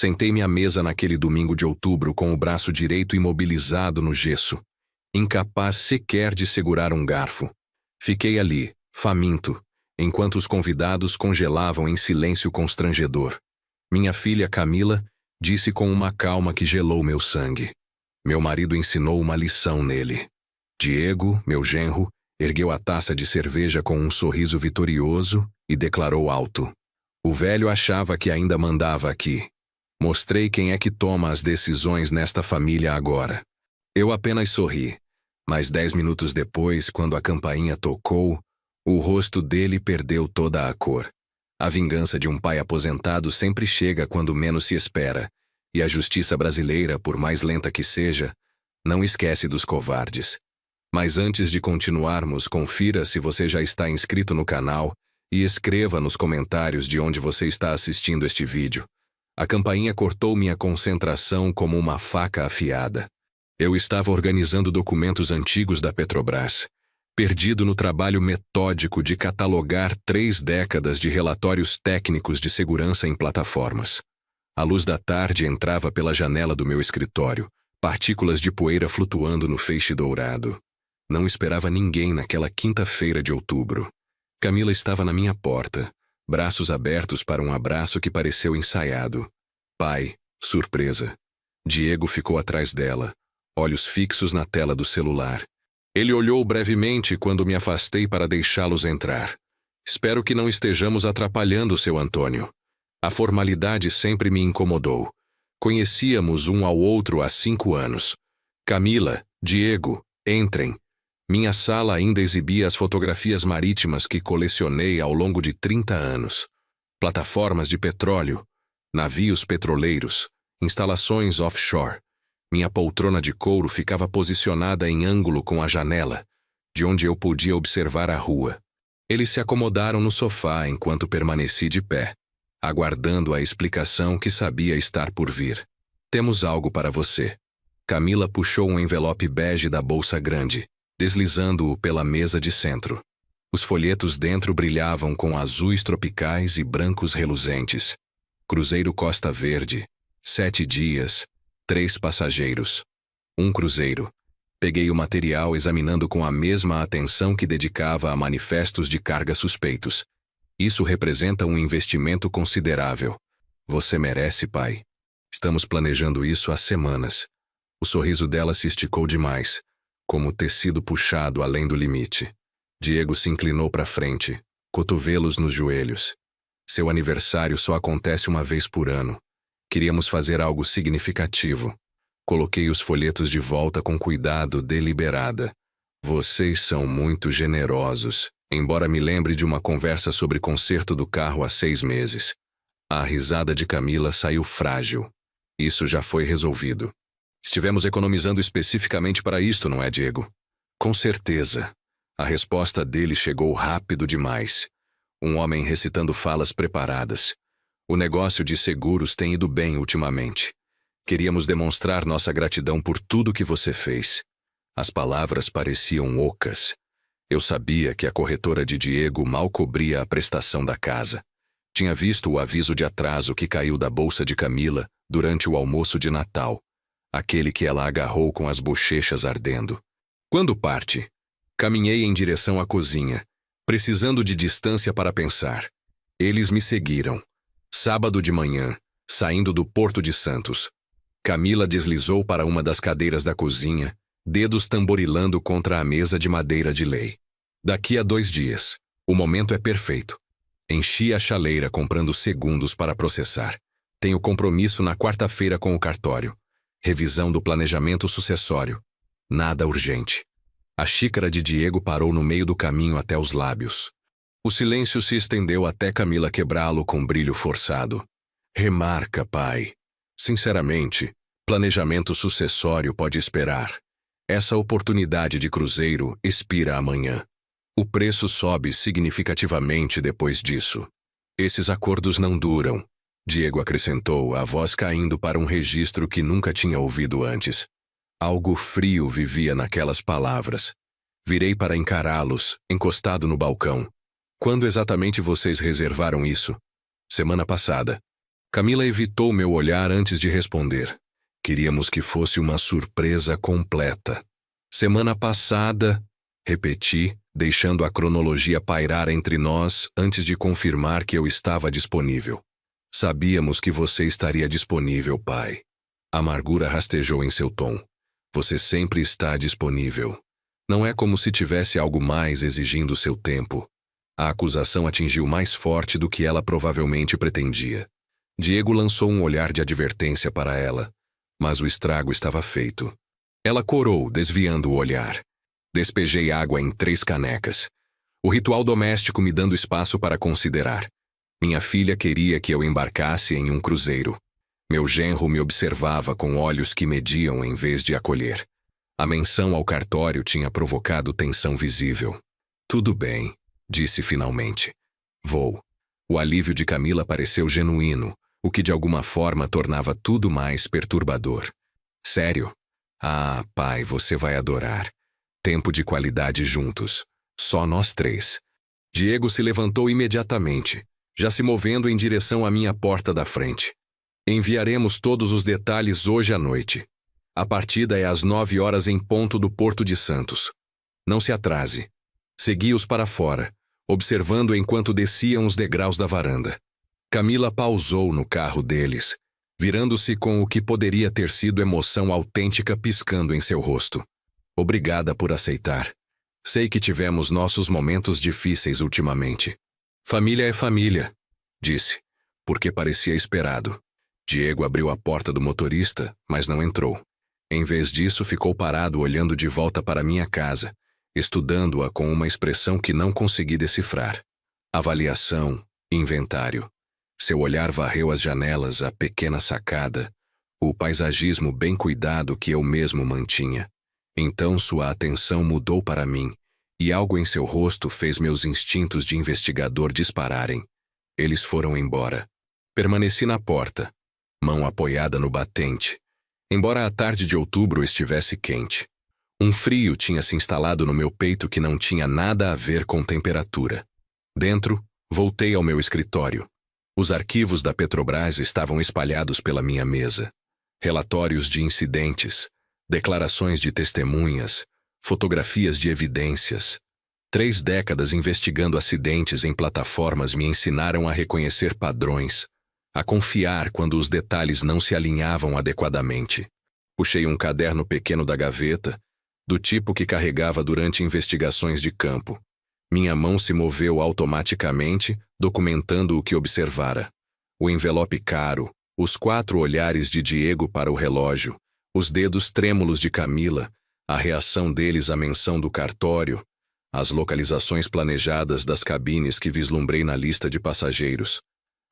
Sentei-me à mesa naquele domingo de outubro com o braço direito imobilizado no gesso, incapaz sequer de segurar um garfo. Fiquei ali, faminto, enquanto os convidados congelavam em silêncio constrangedor. Minha filha Camila disse com uma calma que gelou meu sangue. Meu marido ensinou uma lição nele. Diego, meu genro, ergueu a taça de cerveja com um sorriso vitorioso e declarou alto: "O velho achava que ainda mandava aqui. Mostrei quem é que toma as decisões nesta família agora." Eu apenas sorri, mas 10 minutos depois, quando a campainha tocou, o rosto dele perdeu toda a cor. A vingança de um pai aposentado sempre chega quando menos se espera, e a justiça brasileira, por mais lenta que seja, não esquece dos covardes. Mas antes de continuarmos, confira se você já está inscrito no canal e escreva nos comentários de onde você está assistindo este vídeo. A campainha cortou minha concentração como uma faca afiada. Eu estava organizando documentos antigos da Petrobras, perdido no trabalho metódico de catalogar 3 décadas de relatórios técnicos de segurança em plataformas. A luz da tarde entrava pela janela do meu escritório, partículas de poeira flutuando no feixe dourado. Não esperava ninguém naquela quinta-feira de outubro. Camila estava na minha porta, braços abertos para um abraço que pareceu ensaiado. Pai, surpresa. Diego ficou atrás dela, olhos fixos na tela do celular. Ele olhou brevemente quando me afastei para deixá-los entrar. "Espero que não estejamos atrapalhando, seu Antônio." A formalidade sempre me incomodou. Conhecíamos um ao outro há 5 anos. "Camila, Diego, entrem." Minha sala ainda exibia as fotografias marítimas que colecionei ao longo de 30 anos. Plataformas de petróleo, navios petroleiros, instalações offshore. Minha poltrona de couro ficava posicionada em ângulo com a janela, de onde eu podia observar a rua. Eles se acomodaram no sofá enquanto permaneci de pé, aguardando a explicação que sabia estar por vir. "Temos algo para você." Camila puxou um envelope bege da bolsa grande, deslizando-o pela mesa de centro. Os folhetos dentro brilhavam com azuis tropicais e brancos reluzentes. Cruzeiro Costa Verde, 7 dias, 3 passageiros. Um cruzeiro. Peguei o material examinando com a mesma atenção que dedicava a manifestos de carga suspeitos. "Isso representa um investimento considerável. Você merece, pai. Estamos planejando isso há semanas." O sorriso dela se esticou demais, como tecido puxado além do limite. Diego se inclinou para frente, cotovelos nos joelhos. "Seu aniversário só acontece uma vez por ano. Queríamos fazer algo significativo." Coloquei os folhetos de volta com cuidado, deliberada. "Vocês são muito generosos, embora me lembre de uma conversa sobre conserto do carro há 6 meses. A risada de Camila saiu frágil. "Isso já foi resolvido." "Estivemos economizando especificamente para isto, não é, Diego?" "Com certeza." A resposta dele chegou rápido demais. Um homem recitando falas preparadas. "O negócio de seguros tem ido bem ultimamente. Queríamos demonstrar nossa gratidão por tudo que você fez." As palavras pareciam ocas. Eu sabia que a corretora de Diego mal cobria a prestação da casa. Tinha visto o aviso de atraso que caiu da bolsa de Camila durante o almoço de Natal, aquele que ela agarrou com as bochechas ardendo. "Quando parte?" Caminhei em direção à cozinha, precisando de distância para pensar. Eles me seguiram. Sábado de manhã, saindo do Porto de Santos. Camila deslizou para uma das cadeiras da cozinha, dedos tamborilando contra a mesa de madeira de lei. "Daqui a 2 dias. O momento é perfeito." Enchi a chaleira comprando segundos para processar. "Tenho compromisso na quarta-feira com o cartório. Revisão do planejamento sucessório. Nada urgente." A xícara de Diego parou no meio do caminho até os lábios. O silêncio se estendeu até Camila quebrá-lo com brilho forçado. "Remarca, pai. Sinceramente, planejamento sucessório pode esperar. Essa oportunidade de cruzeiro expira amanhã. O preço sobe significativamente depois disso. Esses acordos não duram." Diego acrescentou, a voz caindo para um registro que nunca tinha ouvido antes. Algo frio vivia naquelas palavras. Virei para encará-los, encostado no balcão. "Quando exatamente vocês reservaram isso?" "Semana passada." Camila evitou meu olhar antes de responder. Queríamos que fosse uma surpresa completa. Semana passada, repeti, deixando a cronologia pairar entre nós antes de confirmar que eu estava disponível. Sabíamos que você estaria disponível, pai. A amargura rastejou em seu tom. Você sempre está disponível. Não é como se tivesse algo mais exigindo seu tempo. A acusação atingiu mais forte do que ela provavelmente pretendia. Diego lançou um olhar de advertência para ela, mas o estrago estava feito. Ela corou, desviando o olhar. Despejei água em 3 canecas. O ritual doméstico me dando espaço para considerar. Minha filha queria que eu embarcasse em um cruzeiro. Meu genro me observava com olhos que mediam em vez de acolher. A menção ao cartório tinha provocado tensão visível. Tudo bem, disse finalmente. Vou. O alívio de Camila pareceu genuíno, o que de alguma forma tornava tudo mais perturbador. Sério? Ah, pai, você vai adorar. Tempo de qualidade juntos. Só nós 3. Diego se levantou imediatamente, já se movendo em direção à minha porta da frente. Enviaremos todos os detalhes hoje à noite. A partida é às 9 horas em ponto do Porto de Santos. Não se atrase. Segui-os para fora, observando enquanto desciam os degraus da varanda. Camila pausou no carro deles, virando-se com o que poderia ter sido emoção autêntica piscando em seu rosto. Obrigada por aceitar. Sei que tivemos nossos momentos difíceis ultimamente. Família é família, disse, porque parecia esperado. Diego abriu a porta do motorista, mas não entrou. Em vez disso, ficou parado olhando de volta para minha casa, estudando-a com uma expressão que não consegui decifrar. Avaliação, inventário. Seu olhar varreu as janelas, a pequena sacada, o paisagismo bem cuidado que eu mesmo mantinha. Então sua atenção mudou para mim, e algo em seu rosto fez meus instintos de investigador dispararem. Eles foram embora. Permaneci na porta, mão apoiada no batente, embora a tarde de outubro estivesse quente. Um frio tinha se instalado no meu peito que não tinha nada a ver com temperatura. Dentro, voltei ao meu escritório. Os arquivos da Petrobras estavam espalhados pela minha mesa. Relatórios de incidentes, declarações de testemunhas, fotografias de evidências. 3 décadas investigando acidentes em plataformas me ensinaram a reconhecer padrões, a confiar quando os detalhes não se alinhavam adequadamente. Puxei um caderno pequeno da gaveta, do tipo que carregava durante investigações de campo. Minha mão se moveu automaticamente, documentando o que observara. O envelope caro, os 4 olhares de Diego para o relógio, os dedos trêmulos de Camila, a reação deles à menção do cartório, as localizações planejadas das cabines que vislumbrei na lista de passageiros.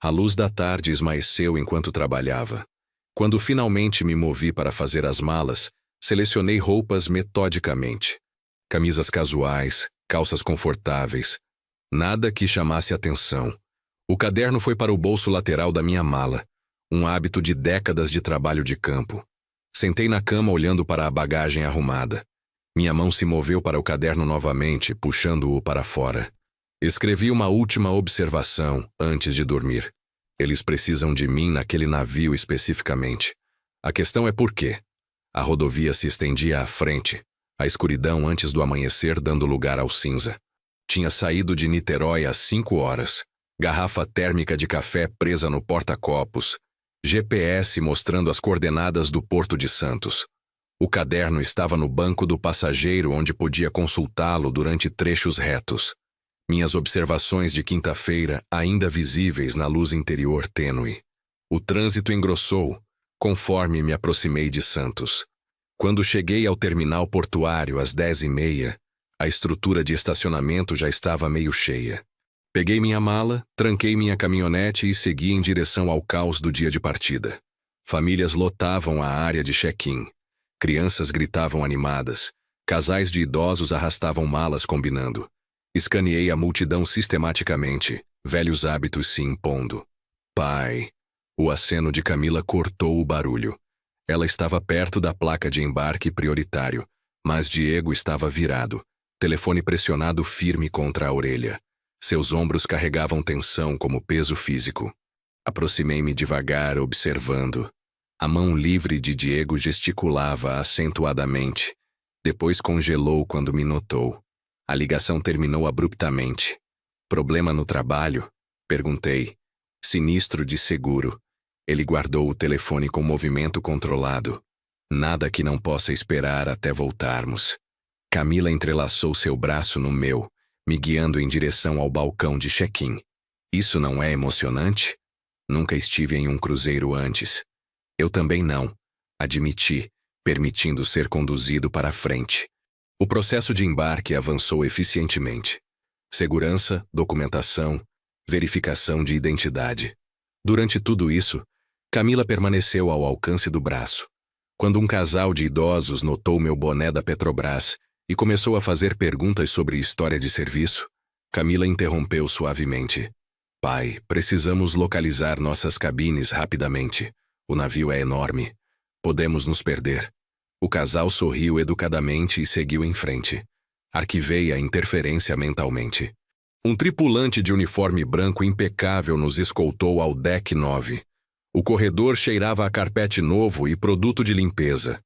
A luz da tarde esmaeceu enquanto trabalhava. Quando finalmente me movi para fazer as malas, selecionei roupas metodicamente. Camisas casuais, calças confortáveis. Nada que chamasse atenção. O caderno foi para o bolso lateral da minha mala, um hábito de décadas de trabalho de campo. Sentei na cama olhando para a bagagem arrumada. Minha mão se moveu para o caderno novamente, puxando-o para fora. Escrevi uma última observação antes de dormir. Eles precisam de mim naquele navio especificamente. A questão é por quê. A rodovia se estendia à frente, a escuridão antes do amanhecer dando lugar ao cinza. Tinha saído de Niterói às 5 horas. Garrafa térmica de café presa no porta-copos. GPS mostrando as coordenadas do Porto de Santos. O caderno estava no banco do passageiro onde podia consultá-lo durante trechos retos. Minhas observações de quinta-feira ainda visíveis na luz interior tênue. O trânsito engrossou, conforme me aproximei de Santos. Quando cheguei ao terminal portuário às 10h30, a estrutura de estacionamento já estava meio cheia. Peguei minha mala, tranquei minha caminhonete e segui em direção ao caos do dia de partida. Famílias lotavam a área de check-in. Crianças gritavam animadas. Casais de idosos arrastavam malas combinando. Escaneei a multidão sistematicamente, velhos hábitos se impondo. Pai. O aceno de Camila cortou o barulho. Ela estava perto da placa de embarque prioritário, mas Diego estava virado, telefone pressionado firme contra a orelha. Seus ombros carregavam tensão como peso físico. Aproximei-me devagar, observando. A mão livre de Diego gesticulava acentuadamente. Depois congelou quando me notou. A ligação terminou abruptamente. Problema no trabalho? Perguntei. Sinistro de seguro. Ele guardou o telefone com movimento controlado. Nada que não possa esperar até voltarmos. Camila entrelaçou seu braço no meu, me guiando em direção ao balcão de check-in. Isso não é emocionante? Nunca estive em um cruzeiro antes. Eu também não, admiti, permitindo ser conduzido para a frente. O processo de embarque avançou eficientemente. Segurança, documentação, verificação de identidade. Durante tudo isso, Camila permaneceu ao alcance do braço. Quando um casal de idosos notou meu boné da Petrobras e começou a fazer perguntas sobre história de serviço, Camila interrompeu suavemente. Pai, precisamos localizar nossas cabines rapidamente. O navio é enorme. Podemos nos perder. O casal sorriu educadamente e seguiu em frente. Arquivei a interferência mentalmente. Um tripulante de uniforme branco impecável nos escoltou ao deck 9. O corredor cheirava a carpete novo e produto de limpeza.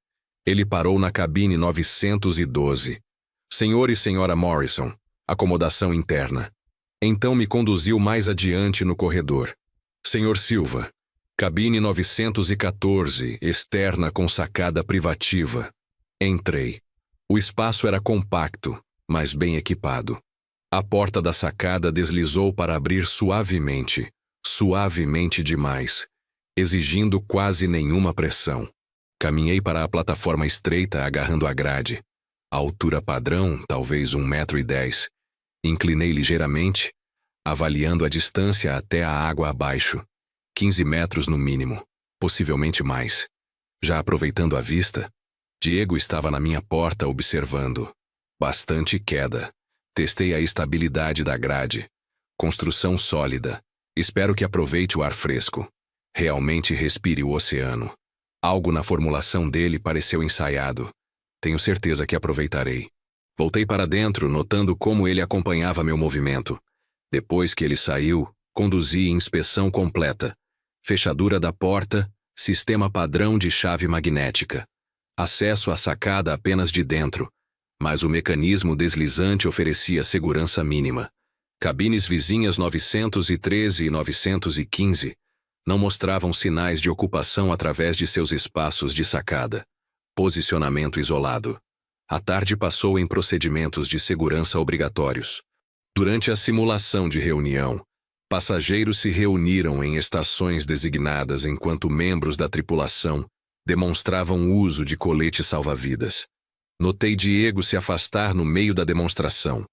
Ele parou na cabine 912. Senhor e senhora Morrison, acomodação interna. Então me conduziu mais adiante no corredor. Senhor Silva, cabine 914, externa com sacada privativa. Entrei. O espaço era compacto, mas bem equipado. A porta da sacada deslizou para abrir suavemente, suavemente demais, exigindo quase nenhuma pressão. Caminhei para a plataforma estreita agarrando a grade. A altura padrão, talvez 1,10 m. Inclinei ligeiramente, avaliando a distância até a água abaixo. 15 metros no mínimo, possivelmente mais. Já aproveitando a vista, Diego estava na minha porta observando. Bastante queda. Testei a estabilidade da grade. Construção sólida. Espero que aproveite o ar fresco. Realmente respire o oceano. Algo na formulação dele pareceu ensaiado. Tenho certeza que aproveitarei. Voltei para dentro, notando como ele acompanhava meu movimento. Depois que ele saiu, conduzi inspeção completa. Fechadura da porta, sistema padrão de chave magnética. Acesso à sacada apenas de dentro, mas o mecanismo deslizante oferecia segurança mínima. Cabines vizinhas 913 e 915 não mostravam sinais de ocupação através de seus espaços de sacada. Posicionamento isolado. A tarde passou em procedimentos de segurança obrigatórios. Durante a simulação de reunião, passageiros se reuniram em estações designadas enquanto membros da tripulação demonstravam o uso de colete salva-vidas. Notei Diego se afastar no meio da demonstração,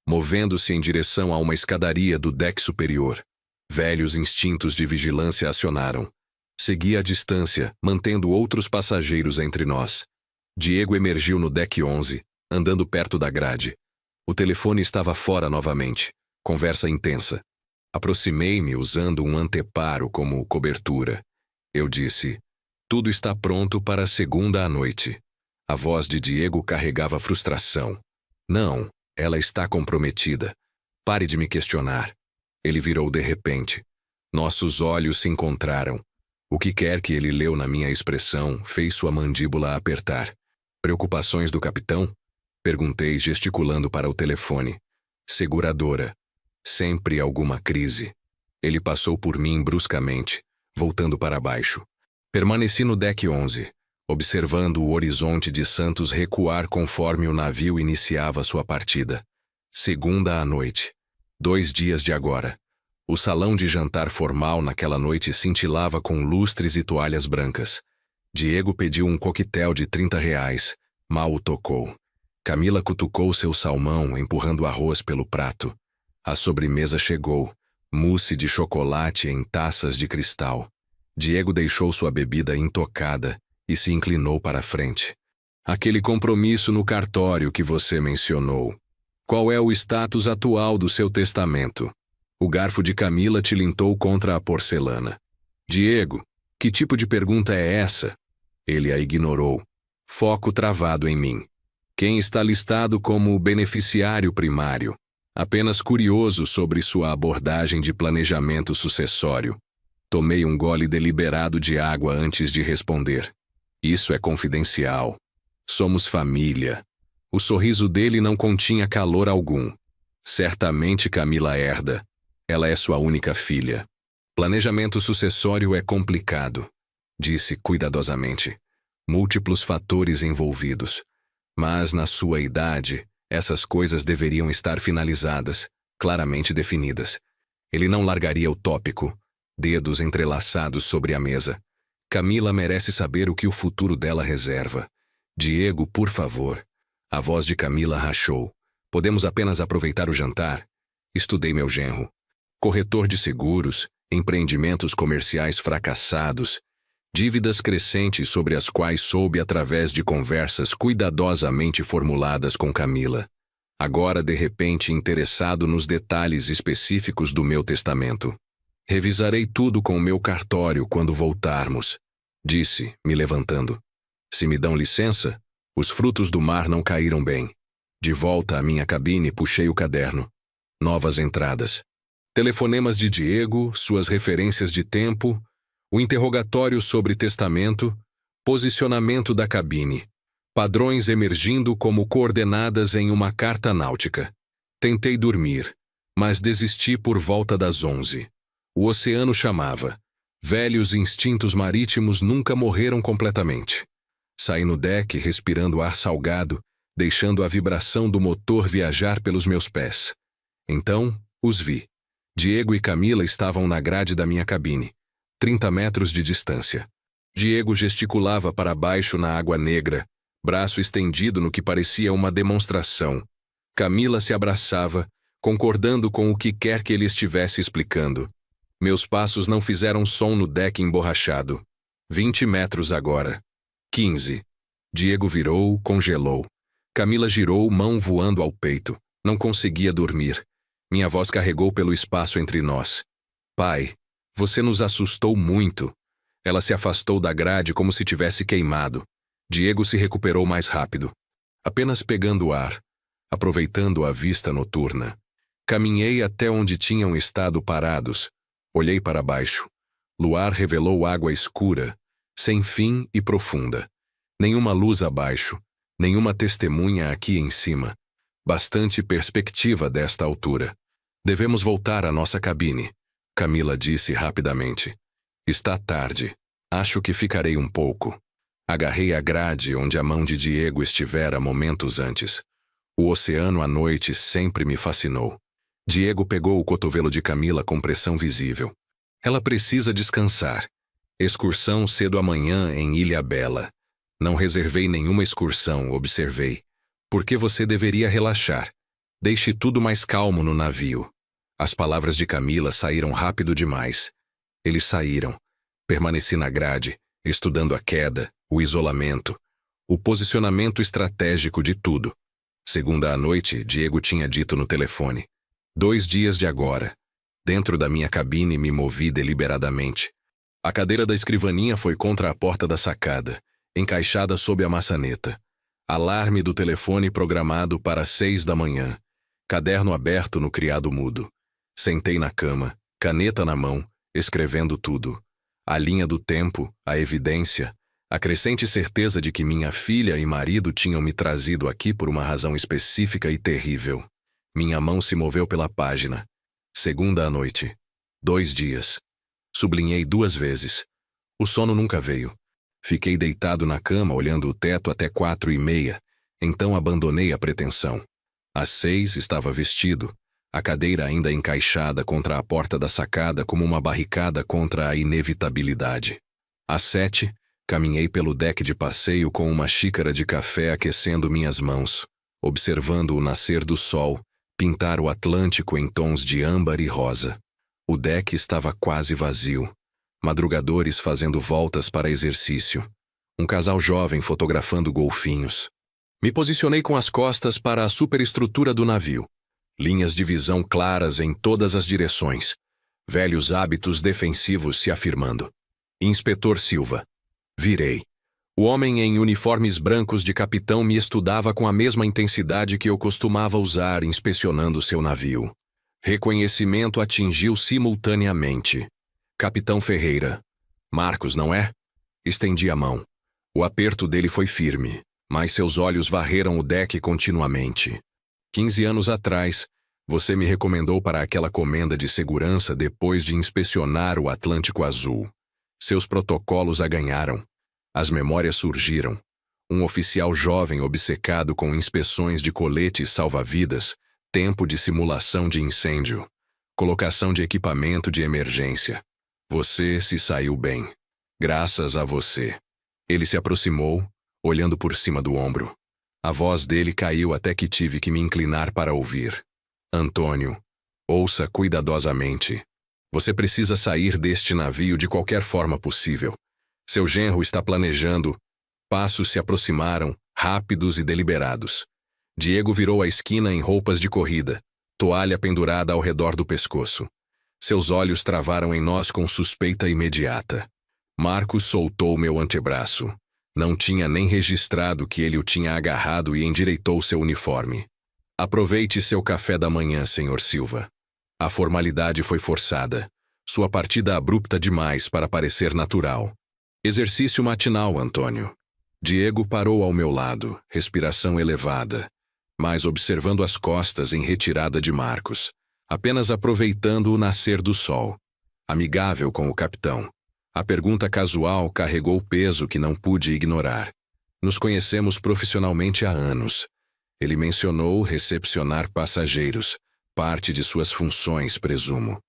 movendo-se em direção a uma escadaria do deck superior. Velhos instintos de vigilância acionaram. Segui a distância, mantendo outros passageiros entre nós. Diego emergiu no deck 11, andando perto da grade. O telefone estava fora novamente. Conversa intensa. Aproximei-me usando um anteparo como cobertura. Eu disse, tudo está pronto para a segunda à noite. A voz de Diego carregava frustração. Não, ela está comprometida. Pare de me questionar. Ele virou de repente. Nossos olhos se encontraram. O que quer que ele leu na minha expressão fez sua mandíbula apertar. Preocupações do capitão? Perguntei, gesticulando para o telefone. Seguradora. Sempre alguma crise. Ele passou por mim bruscamente, voltando para baixo. Permaneci no deck 11, observando o horizonte de Santos recuar conforme o navio iniciava sua partida. Segunda à noite. 2 dias de agora. O salão de jantar formal naquela noite cintilava com lustres e toalhas brancas. Diego pediu um coquetel de R$ 30. Mal o tocou. Camila cutucou seu salmão, empurrando arroz pelo prato. A sobremesa chegou. Mousse de chocolate em taças de cristal. Diego deixou sua bebida intocada e se inclinou para a frente. Aquele compromisso no cartório que você mencionou. Qual é o status atual do seu testamento? O garfo de Camila tilintou contra a porcelana. Diego, que tipo de pergunta é essa? Ele a ignorou. Foco travado em mim. Quem está listado como o beneficiário primário? Apenas curioso sobre sua abordagem de planejamento sucessório. Tomei um gole deliberado de água antes de responder. Isso é confidencial. Somos família. O sorriso dele não continha calor algum. Certamente Camila herda. Ela é sua única filha. Planejamento sucessório é complicado, disse cuidadosamente. Múltiplos fatores envolvidos. Mas, na sua idade, essas coisas deveriam estar finalizadas, claramente definidas. Ele não largaria o tópico, dedos entrelaçados sobre a mesa. Camila merece saber o que o futuro dela reserva. Diego, por favor. A voz de Camila rachou. Podemos apenas aproveitar o jantar? Estudei meu genro. Corretor de seguros, empreendimentos comerciais fracassados, dívidas crescentes sobre as quais soube através de conversas cuidadosamente formuladas com Camila. Agora, de repente, interessado nos detalhes específicos do meu testamento. Revisarei tudo com o meu cartório quando voltarmos, disse, me levantando. Se me dão licença, os frutos do mar não caíram bem. De volta à minha cabine, puxei o caderno. Novas entradas. Telefonemas de Diego, suas referências de tempo, o interrogatório sobre testamento, posicionamento da cabine, padrões emergindo como coordenadas em uma carta náutica. Tentei dormir, mas desisti por volta das 11. O oceano chamava. Velhos instintos marítimos nunca morreram completamente. Saí no deck respirando ar salgado, deixando a vibração do motor viajar pelos meus pés. Então, os vi. Diego e Camila estavam na grade da minha cabine, 30 metros de distância. Diego gesticulava para baixo na água negra, braço estendido no que parecia uma demonstração. Camila se abraçava, concordando com o que quer que ele estivesse explicando. Meus passos não fizeram som no deck emborrachado. 20 metros agora. 15. Diego virou, congelou. Camila girou, mão voando ao peito. Não conseguia dormir. Minha voz carregou pelo espaço entre nós. Pai, você nos assustou muito. Ela se afastou da grade como se tivesse queimado. Diego se recuperou mais rápido. Apenas pegando ar, aproveitando a vista noturna. Caminhei até onde tinham estado parados. Olhei para baixo. Luar revelou água escura, sem fim e profunda. Nenhuma luz abaixo, nenhuma testemunha aqui em cima. Bastante perspectiva desta altura. Devemos voltar à nossa cabine, Camila disse rapidamente. Está tarde. Acho que ficarei um pouco. Agarrei a grade onde a mão de Diego estivera momentos antes. O oceano à noite sempre me fascinou. Diego pegou o cotovelo de Camila com pressão visível. Ela precisa descansar. Excursão cedo amanhã em Ilhabela. Não reservei nenhuma excursão, observei. Por que você deveria relaxar? Deixe tudo mais calmo no navio. As palavras de Camila saíram rápido demais. Eles saíram. Permaneci na grade, estudando a queda, o isolamento, o posicionamento estratégico de tudo. Segunda à noite, Diego tinha dito no telefone. 2 dias de agora. Dentro da minha cabine me movi deliberadamente. A cadeira da escrivaninha foi contra a porta da sacada, encaixada sob a maçaneta. Alarme do telefone programado para 6 da manhã. Caderno aberto no criado mudo. Sentei na cama, caneta na mão, escrevendo tudo. A linha do tempo, a evidência, a crescente certeza de que minha filha e marido tinham me trazido aqui por uma razão específica e terrível. Minha mão se moveu pela página. Segunda à noite. 2 dias. Sublinhei 2 vezes. O sono nunca veio. Fiquei deitado na cama olhando o teto até 4:30, então abandonei a pretensão. Às 6 estava vestido, a cadeira ainda encaixada contra a porta da sacada como uma barricada contra a inevitabilidade. Às 7, caminhei pelo deck de passeio com uma xícara de café aquecendo minhas mãos, observando o nascer do sol, pintar o Atlântico em tons de âmbar e rosa. O deck estava quase vazio. Madrugadores fazendo voltas para exercício. Um casal jovem fotografando golfinhos. Me posicionei com as costas para a superestrutura do navio. Linhas de visão claras em todas as direções. Velhos hábitos defensivos se afirmando. Inspetor Silva. Virei. O homem em uniformes brancos de capitão me estudava com a mesma intensidade que eu costumava usar inspecionando seu navio. Reconhecimento atingiu simultaneamente. Capitão Ferreira. Marcos, não é? Estendi a mão. O aperto dele foi firme, mas seus olhos varreram o deck continuamente. 15 anos atrás, você me recomendou para aquela comenda de segurança depois de inspecionar o Atlântico Azul. Seus protocolos a ganharam. As memórias surgiram. Um oficial jovem obcecado com inspeções de coletes salva-vidas, tempo de simulação de incêndio, colocação de equipamento de emergência. Você se saiu bem. Graças a você. Ele se aproximou, olhando por cima do ombro. A voz dele caiu até que tive que me inclinar para ouvir. Antônio, ouça cuidadosamente. Você precisa sair deste navio de qualquer forma possível. Seu genro está planejando. Passos se aproximaram, rápidos e deliberados. Diego virou a esquina em roupas de corrida, toalha pendurada ao redor do pescoço. Seus olhos travaram em nós com suspeita imediata. Marcos soltou meu antebraço. Não tinha nem registrado que ele o tinha agarrado e endireitou seu uniforme. Aproveite seu café da manhã, Sr. Silva. A formalidade foi forçada. Sua partida abrupta demais para parecer natural. Exercício matinal, Antônio. Diego parou ao meu lado, respiração elevada, mas observando as costas em retirada de Marcos, apenas aproveitando o nascer do sol. Amigável com o capitão. A pergunta casual carregou peso que não pude ignorar. Nos conhecemos profissionalmente há anos. Ele mencionou recepcionar passageiros, parte de suas funções, presumo.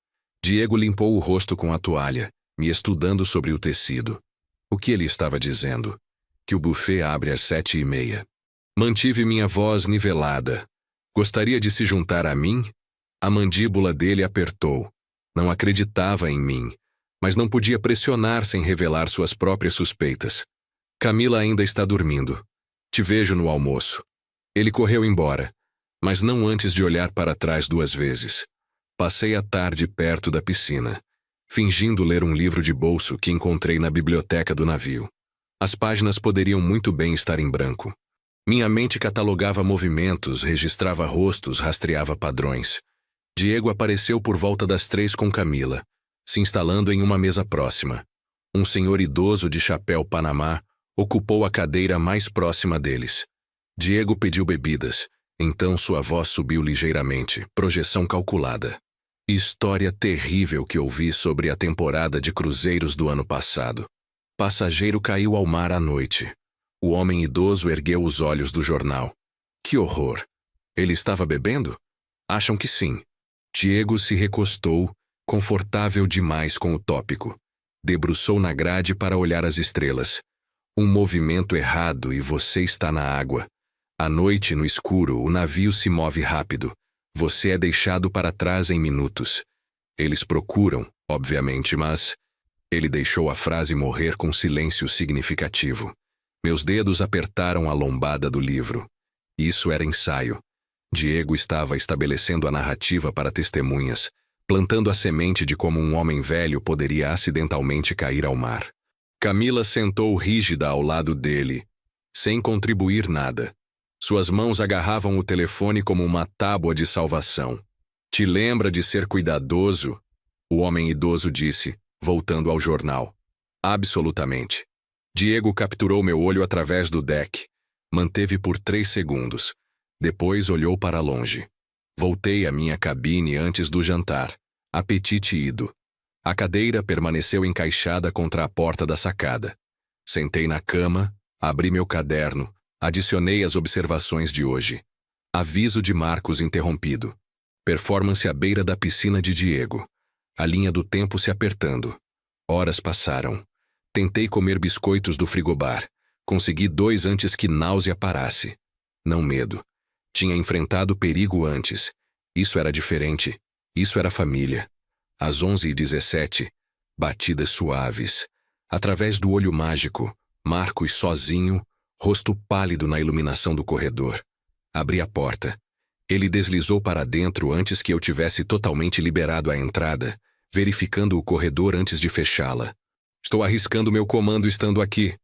Diego limpou o rosto com a toalha, me estudando sobre o tecido. O que ele estava dizendo? Que o buffet abre às 7h30. Mantive minha voz nivelada. Gostaria de se juntar a mim? A mandíbula dele apertou. Não acreditava em mim, mas não podia pressionar sem revelar suas próprias suspeitas. Camila ainda está dormindo. Te vejo no almoço. Ele correu embora, mas não antes de olhar para trás 2 vezes. Passei a tarde perto da piscina, fingindo ler um livro de bolso que encontrei na biblioteca do navio. As páginas poderiam muito bem estar em branco. Minha mente catalogava movimentos, registrava rostos, rastreava padrões. Diego apareceu por volta das 3 com Camila, se instalando em uma mesa próxima. Um senhor idoso de chapéu panamá ocupou a cadeira mais próxima deles. Diego pediu bebidas, então sua voz subiu ligeiramente, projeção calculada. História terrível que ouvi sobre a temporada de cruzeiros do ano passado. Passageiro caiu ao mar à noite. O homem idoso ergueu os olhos do jornal. Que horror! Ele estava bebendo? Acham que sim. Diego se recostou, confortável demais com o tópico. Debruçou na grade para olhar as estrelas. Um movimento errado e você está na água. À noite, no escuro, o navio se move rápido. Você é deixado para trás em minutos. Eles procuram, obviamente, mas... Ele deixou a frase morrer com silêncio significativo. Meus dedos apertaram a lombada do livro. Isso era ensaio. Diego estava estabelecendo a narrativa para testemunhas, plantando a semente de como um homem velho poderia acidentalmente cair ao mar. Camila sentou rígida ao lado dele, sem contribuir nada. Suas mãos agarravam o telefone como uma tábua de salvação. Te lembra de ser cuidadoso? O homem idoso disse, voltando ao jornal. Absolutamente. Diego capturou meu olho através do deck. Manteve por 3 segundos. Depois olhou para longe. Voltei à minha cabine antes do jantar. Apetite ido. A cadeira permaneceu encaixada contra a porta da sacada. Sentei na cama, abri meu caderno, adicionei as observações de hoje. Aviso de Marcos interrompido. Performance à beira da piscina de Diego. A linha do tempo se apertando. Horas passaram. Tentei comer biscoitos do frigobar. Consegui 2 antes que náusea parasse. Não medo. Tinha enfrentado perigo antes. Isso era diferente. Isso era família. Às 11h17, batidas suaves. Através do olho mágico, Marcos sozinho, rosto pálido na iluminação do corredor. Abri a porta. Ele deslizou para dentro antes que eu tivesse totalmente liberado a entrada, verificando o corredor antes de fechá-la. Estou arriscando meu comando estando aqui.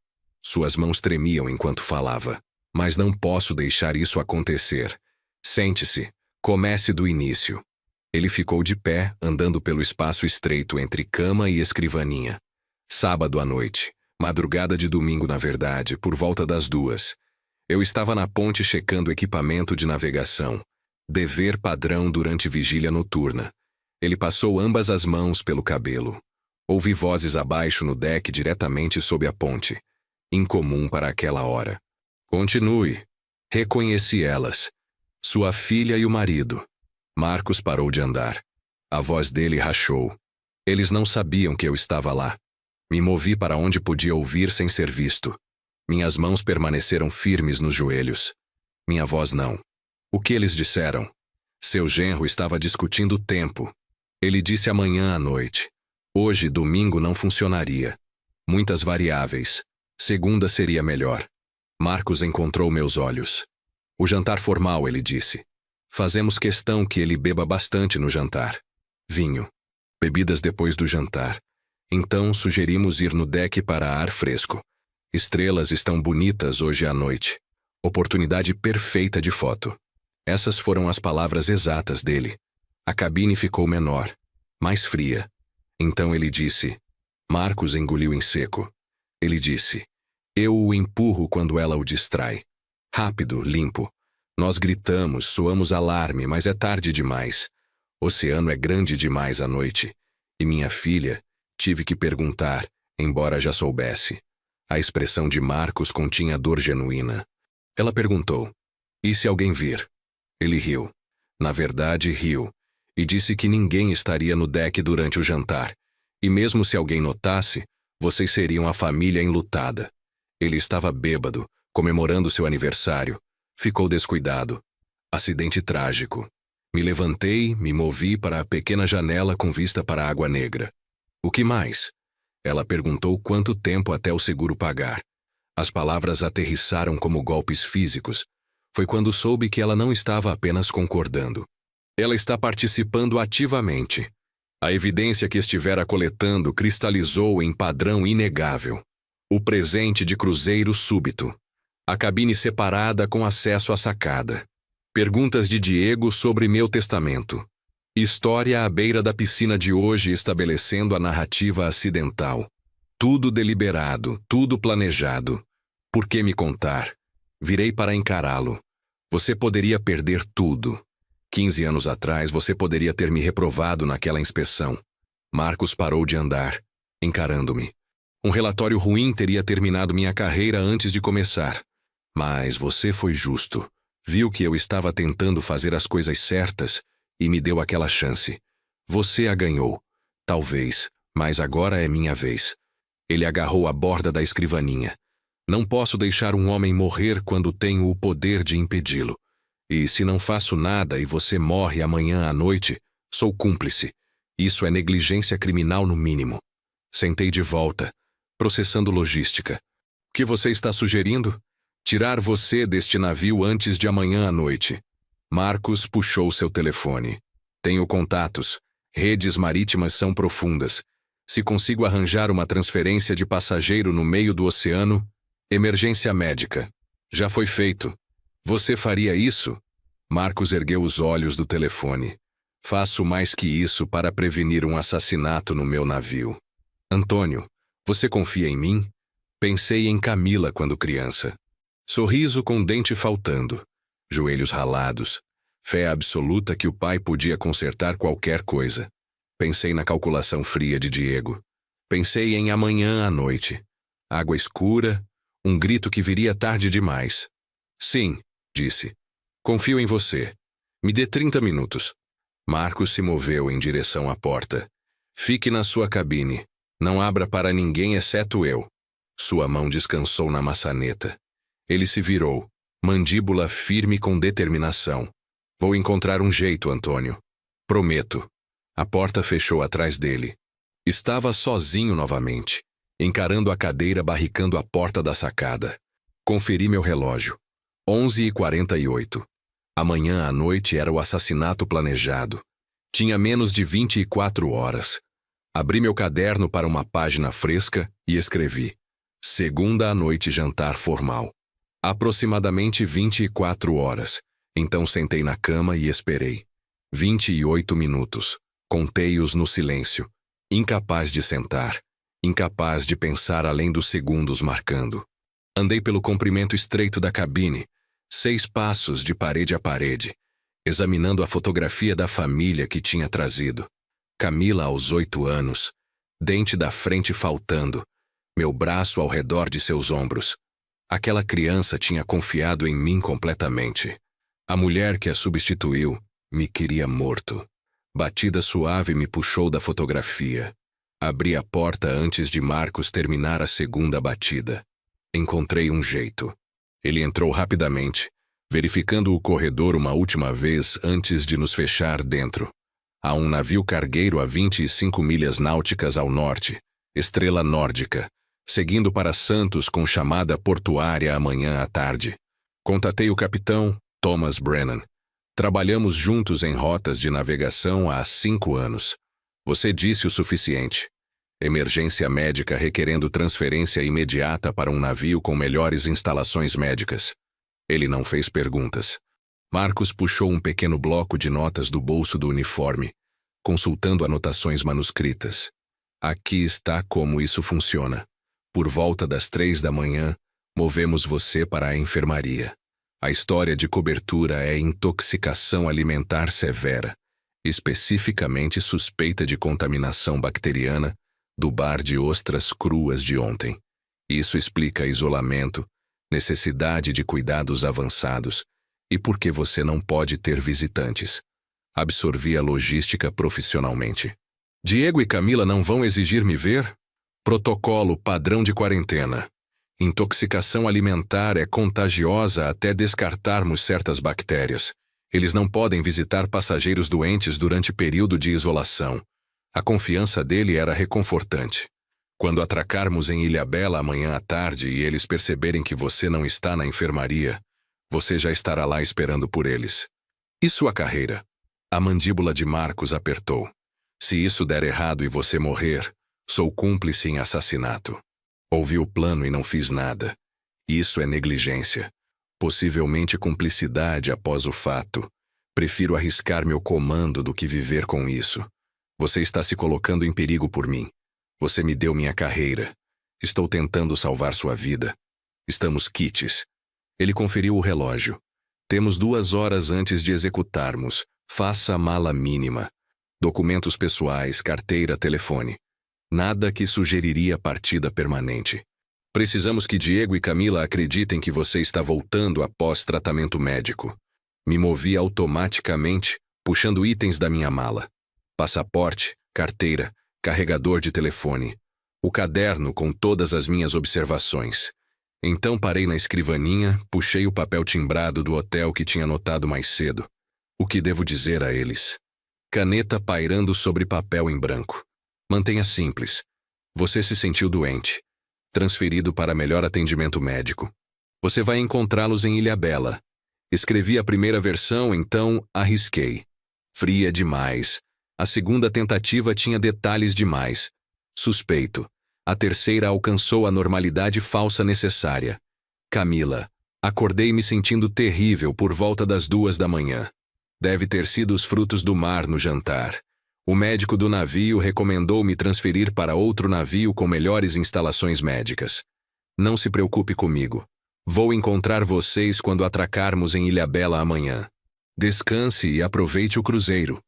Suas mãos tremiam enquanto falava. Mas não posso deixar isso acontecer. Sente-se. Comece do início. Ele ficou de pé, andando pelo espaço estreito entre cama e escrivaninha. Sábado à noite. Madrugada de domingo, na verdade, por volta das 2. Eu estava na ponte checando equipamento de navegação. Dever padrão durante vigília noturna. Ele passou ambas as mãos pelo cabelo. Ouvi vozes abaixo no deck diretamente sob a ponte. Incomum para aquela hora. Continue. Reconheci elas. Sua filha e o marido. Marcos parou de andar. A voz dele rachou. Eles não sabiam que eu estava lá. Me movi para onde podia ouvir sem ser visto. Minhas mãos permaneceram firmes nos joelhos. Minha voz não. O que eles disseram? Seu genro estava discutindo o tempo. Ele disse amanhã à noite. Hoje, domingo, não funcionaria. Muitas variáveis. Segunda seria melhor. Marcos encontrou meus olhos. O jantar formal, ele disse. Fazemos questão que ele beba bastante no jantar. Vinho. Bebidas depois do jantar. Então, sugerimos ir no deck para ar fresco. Estrelas estão bonitas hoje à noite. Oportunidade perfeita de foto. Essas foram as palavras exatas dele. A cabine ficou menor, mais fria. Então ele disse... Marcos engoliu em seco. Ele disse... Eu o empurro quando ela o distrai. Rápido, limpo. Nós gritamos, soamos alarme, mas é tarde demais. O oceano é grande demais à noite. E minha filha... Tive que perguntar, embora já soubesse. A expressão de Marcos continha dor genuína. Ela perguntou, e se alguém vir? Ele riu. Na verdade, riu. E disse que ninguém estaria no deck durante o jantar. E mesmo se alguém notasse, vocês seriam a família enlutada. Ele estava bêbado, comemorando seu aniversário. Ficou descuidado. Acidente trágico. Me levantei, me movi para a pequena janela com vista para a Água Negra. O que mais? Ela perguntou quanto tempo até o seguro pagar. As palavras aterrissaram como golpes físicos. Foi quando soube que ela não estava apenas concordando. Ela está participando ativamente. A evidência que estivera coletando cristalizou em padrão inegável. O presente de cruzeiro súbito. A cabine separada com acesso à sacada. Perguntas de Diego sobre meu testamento. História à beira da piscina de hoje estabelecendo a narrativa acidental. Tudo deliberado, tudo planejado. Por que me contar? Virei para encará-lo. Você poderia perder tudo. 15 anos atrás você poderia ter me reprovado naquela inspeção. Marcos parou de andar, encarando-me. Um relatório ruim teria terminado minha carreira antes de começar. Mas você foi justo. Viu que eu estava tentando fazer as coisas certas e me deu aquela chance. Você a ganhou. Talvez, mas agora é minha vez. Ele agarrou a borda da escrivaninha. Não posso deixar um homem morrer quando tenho o poder de impedi-lo. E se não faço nada e você morre amanhã à noite, sou cúmplice. Isso é negligência criminal no mínimo. Sentei de volta, processando logística. O que você está sugerindo? Tirar você deste navio antes de amanhã à noite. Marcos puxou seu telefone. Tenho contatos. Redes marítimas são profundas. Se consigo arranjar uma transferência de passageiro no meio do oceano, emergência médica. Já foi feito. Você faria isso? Marcos ergueu os olhos do telefone. Faço mais que isso para prevenir um assassinato no meu navio. Antônio, você confia em mim? Pensei em Camila quando criança. Sorriso com dente faltando. Joelhos ralados. Fé absoluta que o pai podia consertar qualquer coisa. Pensei na calculação fria de Diego. Pensei em amanhã à noite. Água escura, um grito que viria tarde demais. Sim, disse. Confio em você. Me dê 30 minutos. Marcos se moveu em direção à porta. Fique na sua cabine. Não abra para ninguém exceto eu. Sua mão descansou na maçaneta. Ele se virou, mandíbula firme com determinação. Vou encontrar um jeito, Antônio. Prometo. A porta fechou atrás dele. Estava sozinho novamente, encarando a cadeira barricando a porta da sacada. Conferi meu relógio. 11h48. Amanhã à noite era o assassinato planejado. Tinha menos de 24 horas. Abri meu caderno para uma página fresca e escrevi. Segunda à noite, jantar formal. Aproximadamente 24 horas. Então sentei na cama e esperei. 28 minutos. Contei-os no silêncio. Incapaz de sentar. Incapaz de pensar além dos segundos marcando. Andei pelo comprimento estreito da cabine, 6 passos de parede a parede, examinando a fotografia da família que tinha trazido. Camila aos 8 anos, dente da frente faltando, meu braço ao redor de seus ombros. Aquela criança tinha confiado em mim completamente. A mulher que a substituiu me queria morto. Batida suave me puxou da fotografia. Abri a porta antes de Marcos terminar a segunda batida. Encontrei um jeito. Ele entrou rapidamente, verificando o corredor uma última vez antes de nos fechar dentro. Há um navio cargueiro a 25 milhas náuticas ao norte, Estrela Nórdica, seguindo para Santos com chamada portuária amanhã à tarde. Contatei o capitão Thomas Brennan. Trabalhamos juntos em rotas de navegação há 5 anos. Você disse o suficiente. Emergência médica requerendo transferência imediata para um navio com melhores instalações médicas. Ele não fez perguntas. Marcos puxou um pequeno bloco de notas do bolso do uniforme, consultando anotações manuscritas. Aqui está como isso funciona. Por volta das 3 da manhã, movemos você para a enfermaria. A história de cobertura é intoxicação alimentar severa, especificamente suspeita de contaminação bacteriana do bar de ostras cruas de ontem. Isso explica isolamento, necessidade de cuidados avançados e por que você não pode ter visitantes. Absorvi a logística profissionalmente. Diego e Camila não vão exigir me ver? Protocolo padrão de quarentena. Intoxicação alimentar é contagiosa até descartarmos certas bactérias. Eles não podem visitar passageiros doentes durante período de isolação. A confiança dele era reconfortante. Quando atracarmos em Ilhabela amanhã à tarde e eles perceberem que você não está na enfermaria, você já estará lá esperando por eles. E sua carreira? A mandíbula de Marcos apertou. Se isso der errado e você morrer, sou cúmplice em assassinato. Ouvi o plano e não fiz nada. Isso é negligência. Possivelmente cumplicidade após o fato. Prefiro arriscar meu comando do que viver com isso. Você está se colocando em perigo por mim. Você me deu minha carreira. Estou tentando salvar sua vida. Estamos quites. Ele conferiu o relógio. Temos 2 horas antes de executarmos. Faça a mala mínima. Documentos pessoais, carteira, telefone. Nada que sugeriria partida permanente. Precisamos que Diego e Camila acreditem que você está voltando após tratamento médico. Me movi automaticamente, puxando itens da minha mala. Passaporte, carteira, carregador de telefone. O caderno com todas as minhas observações. Então parei na escrivaninha, puxei o papel timbrado do hotel que tinha anotado mais cedo. O que devo dizer a eles? Caneta pairando sobre papel em branco. Mantenha simples. Você se sentiu doente. Transferido para melhor atendimento médico. Você vai encontrá-los em Ilhabela. Escrevi a primeira versão, então arrisquei. Fria demais. A segunda tentativa tinha detalhes demais. Suspeito. A terceira alcançou a normalidade falsa necessária. Camila. Acordei me sentindo terrível por volta das 2 da manhã. Deve ter sido os frutos do mar no jantar. O médico do navio recomendou me transferir para outro navio com melhores instalações médicas. Não se preocupe comigo. Vou encontrar vocês quando atracarmos em Ilhabela amanhã. Descanse e aproveite o cruzeiro.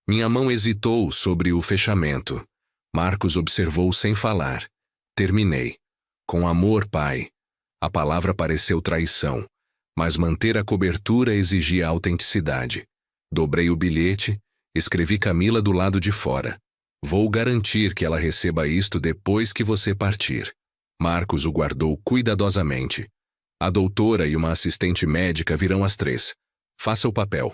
Minha mão hesitou sobre o fechamento. Marcos observou sem falar. Terminei. Com amor, pai. A palavra pareceu traição, mas manter a cobertura exigia autenticidade. Dobrei o bilhete. Escrevi Camila do lado de fora. Vou garantir que ela receba isto depois que você partir. Marcos o guardou cuidadosamente. A doutora e uma assistente médica virão às 3. Faça o papel.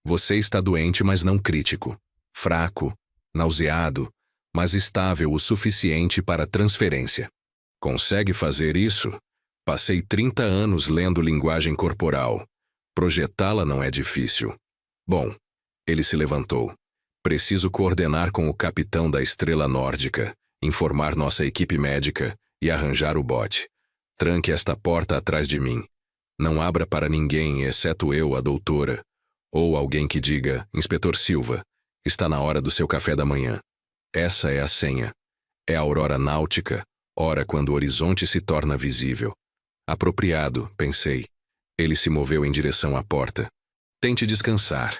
Você está doente, mas não crítico. Fraco, nauseado, mas estável o suficiente para transferência. Consegue fazer isso? Passei 30 anos lendo linguagem corporal. Projetá-la não é difícil. Bom. Ele se levantou. Preciso coordenar com o capitão da Estrela Nórdica, informar nossa equipe médica e arranjar o bote. Tranque esta porta atrás de mim. Não abra para ninguém, exceto eu, a doutora. Ou alguém que diga, Inspetor Silva, está na hora do seu café da manhã. Essa é a senha. É a aurora náutica, hora quando o horizonte se torna visível. Apropriado, pensei. Ele se moveu em direção à porta. Tente descansar.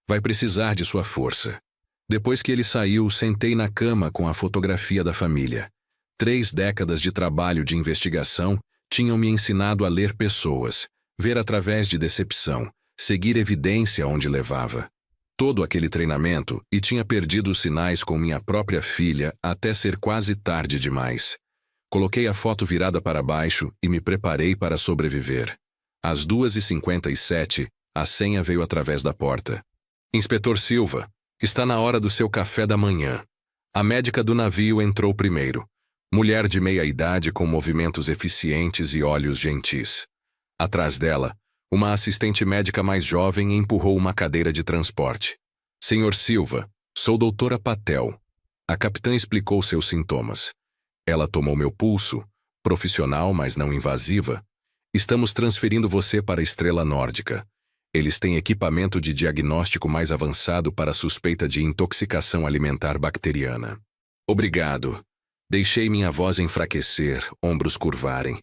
Vai precisar de sua força. Depois que ele saiu, sentei na cama com a fotografia da família. 3 décadas de trabalho de investigação tinham me ensinado a ler pessoas, ver através de decepção, seguir evidência onde levava. Todo aquele treinamento e tinha perdido os sinais com minha própria filha até ser quase tarde demais. Coloquei a foto virada para baixo e me preparei para sobreviver. Às 2h57, a senha veio através da porta. Inspetor Silva, está na hora do seu café da manhã. A médica do navio entrou primeiro. Mulher de meia idade com movimentos eficientes e olhos gentis. Atrás dela, uma assistente médica mais jovem empurrou uma cadeira de transporte. Senhor Silva, sou doutora Patel. A capitã explicou seus sintomas. Ela tomou meu pulso, profissional, mas não invasiva. Estamos transferindo você para a Estrela Nórdica. Eles têm equipamento de diagnóstico mais avançado para suspeita de intoxicação alimentar bacteriana. Obrigado. Deixei minha voz enfraquecer, ombros curvarem.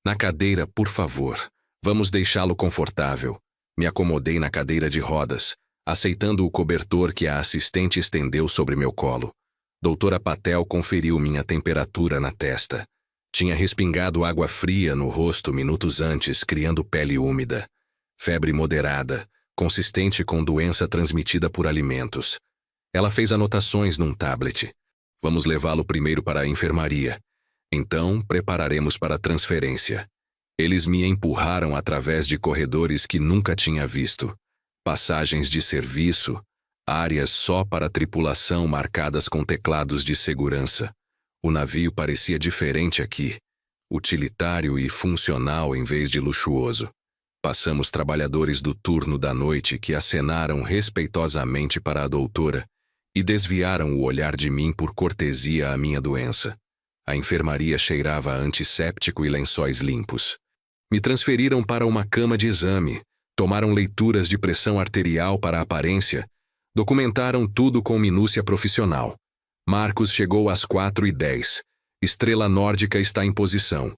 Na cadeira, por favor. Vamos deixá-lo confortável. Me acomodei na cadeira de rodas, aceitando o cobertor que a assistente estendeu sobre meu colo. Doutora Patel conferiu minha temperatura na testa. Tinha respingado água fria no rosto minutos antes, criando pele úmida. Febre moderada, consistente com doença transmitida por alimentos. Ela fez anotações num tablet. Vamos levá-lo primeiro para a enfermaria. Então, prepararemos para a transferência. Eles me empurraram através de corredores que nunca tinha visto. Passagens de serviço, áreas só para a tripulação marcadas com teclados de segurança. O navio parecia diferente aqui, utilitário e funcional em vez de luxuoso. Passamos trabalhadores do turno da noite que acenaram respeitosamente para a doutora e desviaram o olhar de mim por cortesia à minha doença. A enfermaria cheirava a antisséptico e lençóis limpos. Me transferiram para uma cama de exame, tomaram leituras de pressão arterial para a aparência, documentaram tudo com minúcia profissional. Marcos chegou às 4h10. Estrela Nórdica está em posição.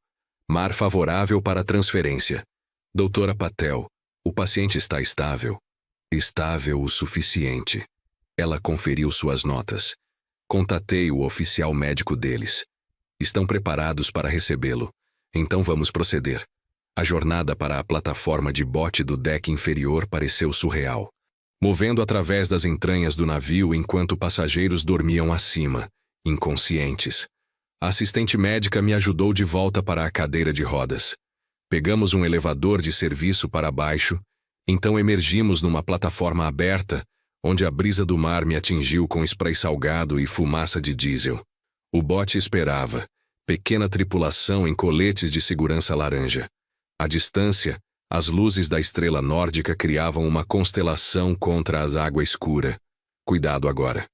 Mar favorável para a transferência. Doutora Patel, o paciente está estável. Estável o suficiente. Ela conferiu suas notas. Contatei o oficial médico deles. Estão preparados para recebê-lo. Então vamos proceder. A jornada para a plataforma de bote do deck inferior pareceu surreal. Movendo através das entranhas do navio enquanto passageiros dormiam acima, inconscientes. A assistente médica me ajudou de volta para a cadeira de rodas. Pegamos um elevador de serviço para baixo, então emergimos numa plataforma aberta, onde a brisa do mar me atingiu com spray salgado e fumaça de diesel. O bote esperava, pequena tripulação em coletes de segurança laranja. À distância, as luzes da Estrela Nórdica criavam uma constelação contra as águas escuras. Cuidado agora.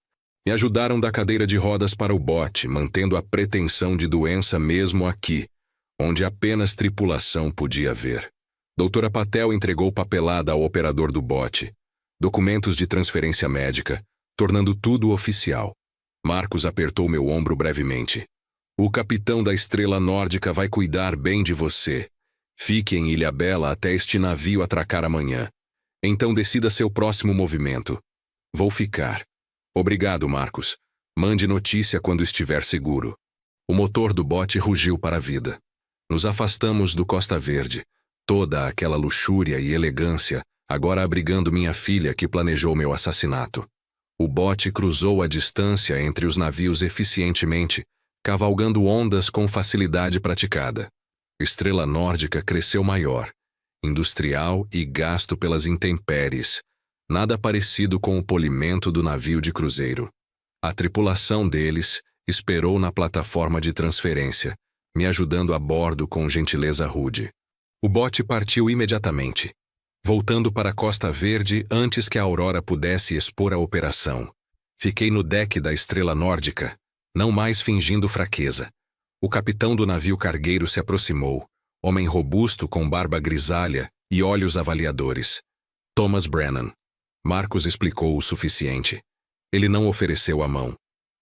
Me ajudaram da cadeira de rodas para o bote, mantendo a pretensão de doença mesmo aqui, onde apenas tripulação podia ver. Doutora Patel entregou papelada ao operador do bote, documentos de transferência médica, tornando tudo oficial. Marcos apertou meu ombro brevemente. O capitão da Estrela Nórdica vai cuidar bem de você. Fique em Ilhabela até este navio atracar amanhã. Então decida seu próximo movimento. Vou ficar. Obrigado, Marcos. Mande notícia quando estiver seguro. O motor do bote rugiu para a vida. Nos afastamos do Costa Verde. Toda aquela luxúria e elegância, agora abrigando minha filha que planejou meu assassinato. O bote cruzou a distância entre os navios eficientemente, cavalgando ondas com facilidade praticada. Estrela Nórdica cresceu maior, industrial e gasto pelas intempéries, nada parecido com o polimento do navio de cruzeiro. A tripulação deles esperou na plataforma de transferência, me ajudando a bordo com gentileza rude. O bote partiu imediatamente, voltando para a Costa Verde antes que a aurora pudesse expor a operação. Fiquei no deck da Estrela Nórdica, não mais fingindo fraqueza. O capitão do navio cargueiro se aproximou, homem robusto com barba grisalha e olhos avaliadores. Thomas Brennan. Marcos explicou o suficiente. Ele não ofereceu a mão.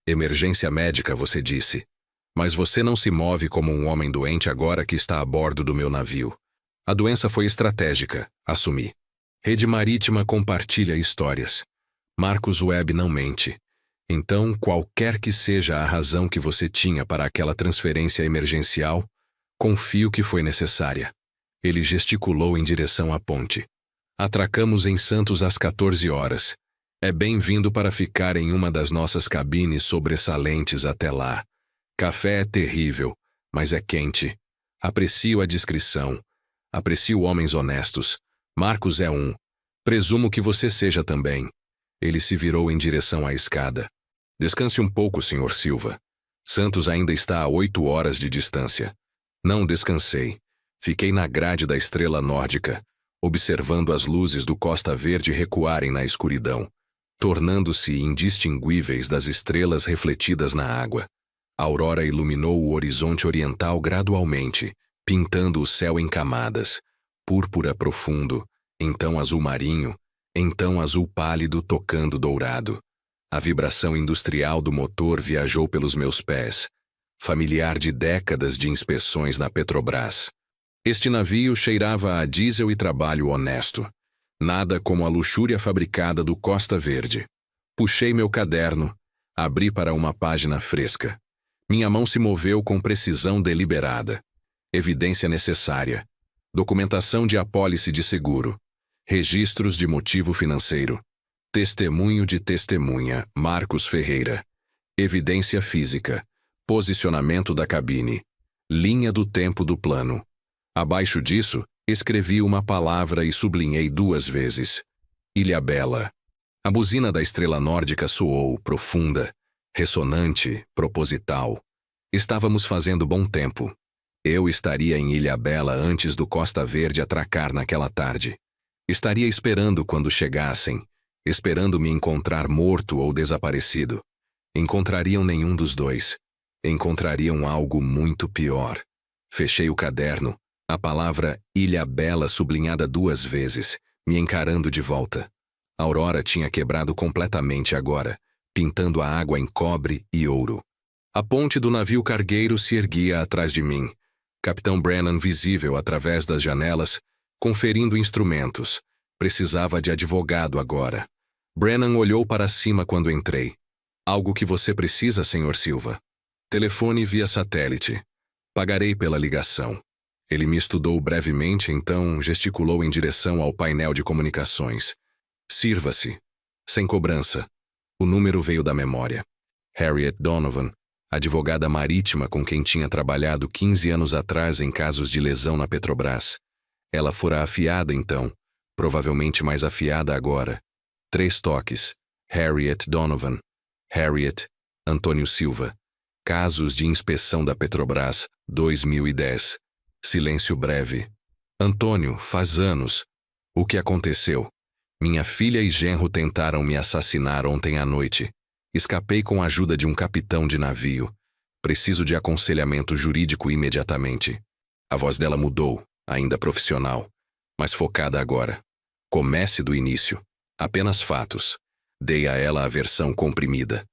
Emergência médica, você disse. Mas você não se move como um homem doente agora que está a bordo do meu navio. A doença foi estratégica, assumi. Rede Marítima compartilha histórias. Marcos Webb não mente. Então, qualquer que seja a razão que você tinha para aquela transferência emergencial, confio que foi necessária. Ele gesticulou em direção à ponte. Atracamos em Santos às 14 horas. É bem-vindo para ficar em uma das nossas cabines sobressalentes até lá. Café é terrível, mas é quente. Aprecio a discrição. Aprecio homens honestos. Marcos é um. Presumo que você seja também. Ele se virou em direção à escada. Descanse um pouco, Sr. Silva. Santos ainda está a 8 horas de distância. Não descansei. Fiquei na grade da Estrela Nórdica, observando as luzes do Costa Verde recuarem na escuridão, tornando-se indistinguíveis das estrelas refletidas na água. A aurora iluminou o horizonte oriental gradualmente, pintando o céu em camadas, púrpura profundo, então azul marinho, então azul pálido tocando dourado. A vibração industrial do motor viajou pelos meus pés, familiar de décadas de inspeções na Petrobras. Este navio cheirava a diesel e trabalho honesto. Nada como a luxúria fabricada do Costa Verde. Puxei meu caderno, abri para uma página fresca. Minha mão se moveu com precisão deliberada. Evidência necessária. Documentação de apólice de seguro. Registros de motivo financeiro. Testemunho de testemunha, Marcos Ferreira. Evidência física. Posicionamento da cabine. Linha do tempo do plano. Abaixo disso, escrevi uma palavra e sublinhei 2 vezes. Ilhabela. A buzina da Estrela Nórdica soou, profunda, ressonante, proposital. Estávamos fazendo bom tempo. Eu estaria em Ilhabela antes do Costa Verde atracar naquela tarde. Estaria esperando quando chegassem, esperando me encontrar morto ou desaparecido. Encontrariam nenhum dos dois. Encontrariam algo muito pior. Fechei o caderno, a palavra Ilhabela sublinhada 2 vezes, me encarando de volta. A aurora tinha quebrado completamente agora, pintando a água em cobre e ouro. A ponte do navio cargueiro se erguia atrás de mim. Capitão Brennan visível através das janelas, conferindo instrumentos. Precisava de advogado agora. Brennan olhou para cima quando entrei. Algo que você precisa, Sr. Silva. Telefone via satélite. Pagarei pela ligação. Ele me estudou brevemente, então gesticulou em direção ao painel de comunicações. Sirva-se. Sem cobrança. O número veio da memória. Harriet Donovan, advogada marítima com quem tinha trabalhado 15 anos atrás em casos de lesão na Petrobras. Ela fora afiada então, provavelmente mais afiada agora. 3 toques. Harriet Donovan. Harriet, Antônio Silva. Casos de inspeção da Petrobras, 2010. Silêncio breve. Antônio, faz anos. O que aconteceu? Minha filha e genro tentaram me assassinar ontem à noite. Escapei com a ajuda de um capitão de navio. Preciso de aconselhamento jurídico imediatamente. A voz dela mudou, ainda profissional, mas focada agora. Comece do início. Apenas fatos. Dei a ela a versão comprimida.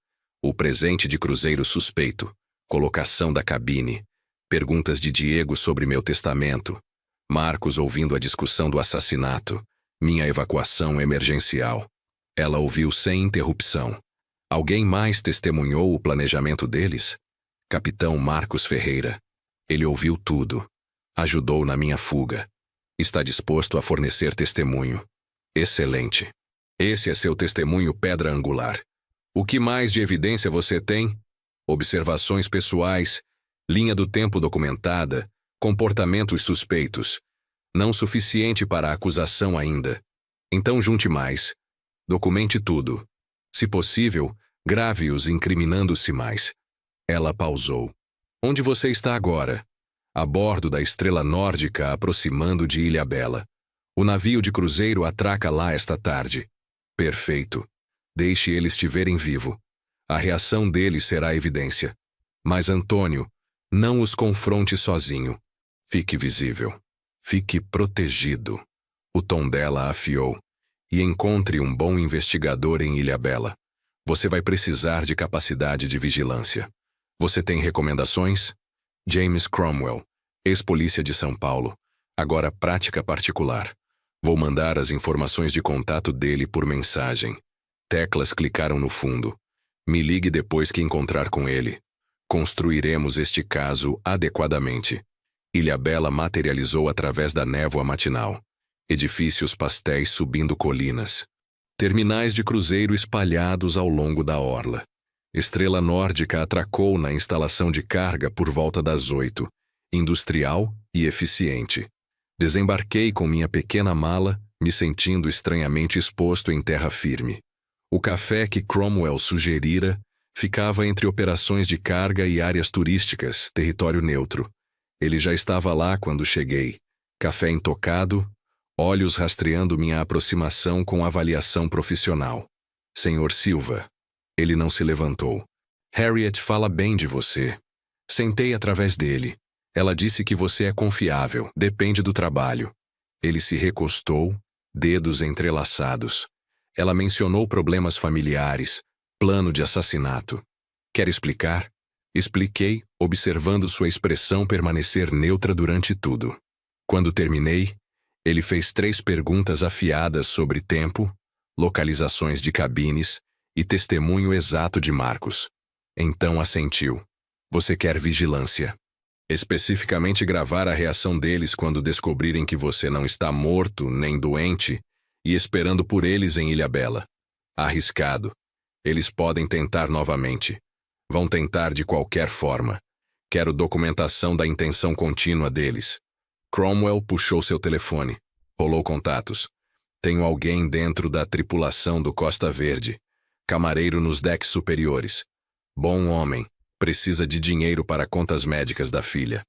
O presente de cruzeiro suspeito. Colocação da cabine. Perguntas de Diego sobre meu testamento. Marcos ouvindo a discussão do assassinato. Minha evacuação emergencial. Ela ouviu sem interrupção. Alguém mais testemunhou o planejamento deles? Capitão Marcos Ferreira. Ele ouviu tudo. Ajudou na minha fuga. Está disposto a fornecer testemunho. Excelente. Esse é seu testemunho pedra angular. O que mais de evidência você tem? Observações pessoais, linha do tempo documentada, comportamentos suspeitos. Não suficiente para a acusação ainda. Então junte mais. Documente tudo. Se possível, grave-os incriminando-se mais. Ela pausou. Onde você está agora? A bordo da Estrela Nórdica aproximando de Ilhabela. O navio de cruzeiro atraca lá esta tarde. Perfeito. Deixe eles te verem vivo. A reação deles será evidência. Mas Antônio, não os confronte sozinho. Fique visível. Fique protegido. O tom dela afiou. E encontre um bom investigador em Ilhabela. Você vai precisar de capacidade de vigilância. Você tem recomendações? James Cromwell, ex-polícia de São Paulo, agora prática particular. Vou mandar as informações de contato dele por mensagem. Teclas clicaram no fundo. Me ligue depois que encontrar com ele. Construiremos este caso adequadamente. Ilhabela materializou através da névoa matinal. Edifícios pastéis subindo colinas. Terminais de cruzeiro espalhados ao longo da orla. Estrela Nórdica atracou na instalação de carga por volta das 8, industrial e eficiente. Desembarquei com minha pequena mala, me sentindo estranhamente exposto em terra firme. O café que Cromwell sugerira ficava entre operações de carga e áreas turísticas, território neutro. Ele já estava lá quando cheguei. Café intocado, olhos rastreando minha aproximação com avaliação profissional. Senhor Silva. Ele não se levantou. Harriet fala bem de você. Sentei através dele. Ela disse que você é confiável, depende do trabalho. Ele se recostou, dedos entrelaçados. Ela mencionou problemas familiares, plano de assassinato. Quer explicar? Expliquei, observando sua expressão permanecer neutra durante tudo. Quando terminei, ele fez 3 perguntas afiadas sobre tempo, localizações de cabines e testemunho exato de Marcos. Então assentiu. Você quer vigilância. Especificamente gravar a reação deles quando descobrirem que você não está morto nem doente e esperando por eles em Ilhabela. Arriscado. Eles podem tentar novamente. Vão tentar de qualquer forma. Quero documentação da intenção contínua deles. Cromwell puxou seu telefone. Rolou contatos. Tenho alguém dentro da tripulação do Costa Verde. Camareiro nos decks superiores. Bom homem. Precisa de dinheiro para contas médicas da filha.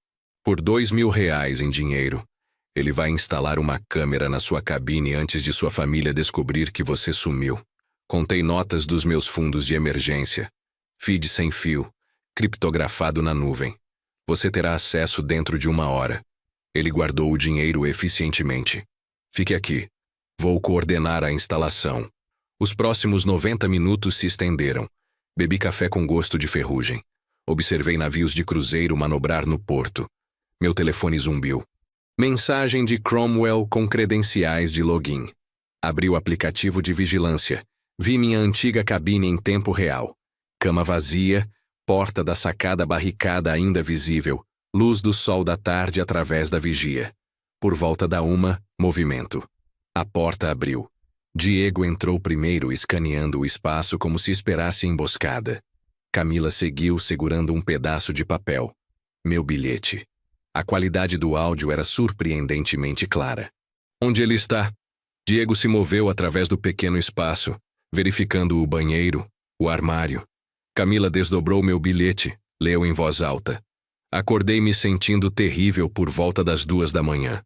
Por R$2.000 em dinheiro. Ele vai instalar uma câmera na sua cabine antes de sua família descobrir que você sumiu. Contei notas dos meus fundos de emergência. Feed sem fio. Criptografado na nuvem. Você terá acesso dentro de 1 hora. Ele guardou o dinheiro eficientemente. Fique aqui. Vou coordenar a instalação. Os próximos 90 minutos se estenderam. Bebi café com gosto de ferrugem. Observei navios de cruzeiro manobrar no porto. Meu telefone zumbiu. Mensagem de Cromwell com credenciais de login. Abri o aplicativo de vigilância. Vi minha antiga cabine em tempo real. Cama vazia, porta da sacada barricada ainda visível, luz do sol da tarde através da vigia. Por volta da 1, movimento. A porta abriu. Diego entrou primeiro, escaneando o espaço como se esperasse emboscada. Camila seguiu segurando um pedaço de papel. Meu bilhete. A qualidade do áudio era surpreendentemente clara. Onde ele está? Diego se moveu através do pequeno espaço, verificando o banheiro, o armário. Camila desdobrou meu bilhete, leu em voz alta. Acordei me sentindo terrível por volta das 2 da manhã.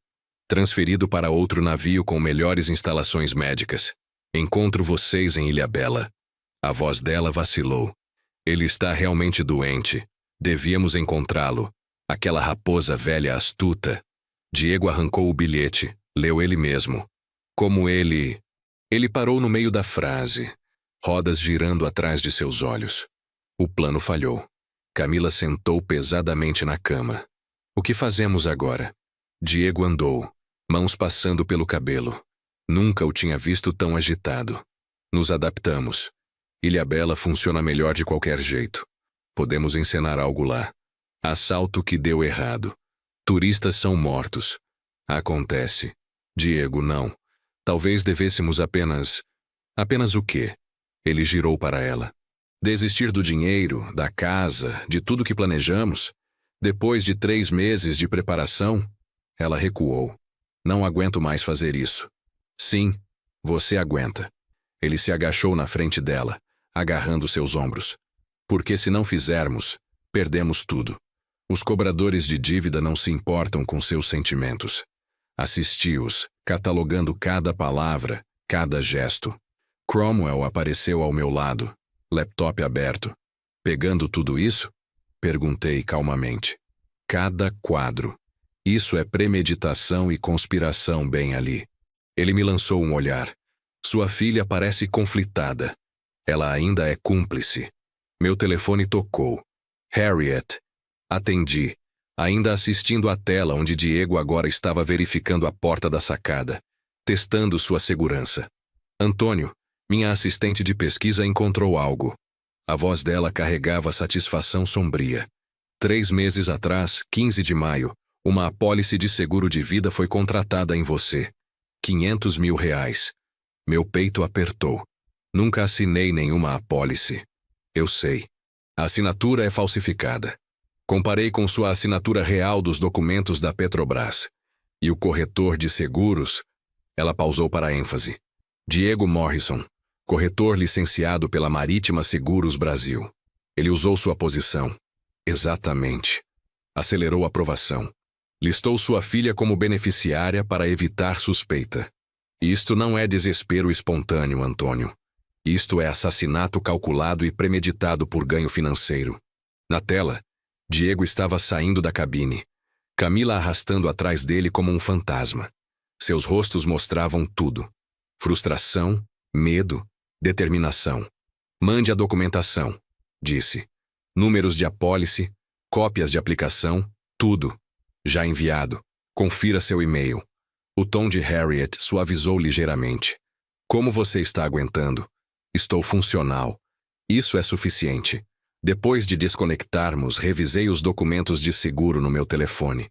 Transferido para outro navio com melhores instalações médicas. Encontro vocês em Ilhabela. A voz dela vacilou. Ele está realmente doente. Devíamos encontrá-lo. Aquela raposa velha astuta. Diego arrancou o bilhete, leu ele mesmo. Como ele... Ele parou no meio da frase, rodas girando atrás de seus olhos. O plano falhou. Camila sentou pesadamente na cama. O que fazemos agora? Diego andou, mãos passando pelo cabelo. Nunca o tinha visto tão agitado. Nos adaptamos. Ilhabela funciona melhor de qualquer jeito. Podemos encenar algo lá. Assalto que deu errado. Turistas são mortos. Acontece. Diego, não. Talvez devêssemos apenas... Apenas o quê? Ele girou para ela. Desistir do dinheiro, da casa, de tudo que planejamos? Depois de 3 meses de preparação? Ela recuou. Não aguento mais fazer isso. Sim, você aguenta. Ele se agachou na frente dela, agarrando seus ombros. Porque se não fizermos, perdemos tudo. Os cobradores de dívida não se importam com seus sentimentos. Assisti-os, catalogando cada palavra, cada gesto. Cromwell apareceu ao meu lado, laptop aberto. Pegando tudo isso? Perguntei calmamente. Cada quadro. Isso é premeditação e conspiração bem ali. Ele me lançou um olhar. Sua filha parece conflitada. Ela ainda é cúmplice. Meu telefone tocou. Harriet. Atendi, ainda assistindo à tela onde Diego agora estava verificando a porta da sacada, testando sua segurança. Antônio, minha assistente de pesquisa, encontrou algo. A voz dela carregava satisfação sombria. 3 meses atrás, 15 de maio, uma apólice de seguro de vida foi contratada em você. R$500 mil. Meu peito apertou. Nunca assinei nenhuma apólice. Eu sei. A assinatura é falsificada. Comparei com sua assinatura real dos documentos da Petrobras. E o corretor de seguros... Ela pausou para ênfase. Diego Morrison, corretor licenciado pela Marítima Seguros Brasil. Ele usou sua posição. Exatamente. Acelerou a aprovação. Listou sua filha como beneficiária para evitar suspeita. Isto não é desespero espontâneo, Antônio. Isto é assassinato calculado e premeditado por ganho financeiro. Na tela, Diego estava saindo da cabine, Camila arrastando atrás dele como um fantasma. Seus rostos mostravam tudo. Frustração, medo, determinação. Mande a documentação, disse. Números de apólice, cópias de aplicação, tudo. Já enviado. Confira seu e-mail. O tom de Harriet suavizou ligeiramente. Como você está aguentando? Estou funcional. Isso é suficiente. Depois de desconectarmos, revisei os documentos de seguro no meu telefone.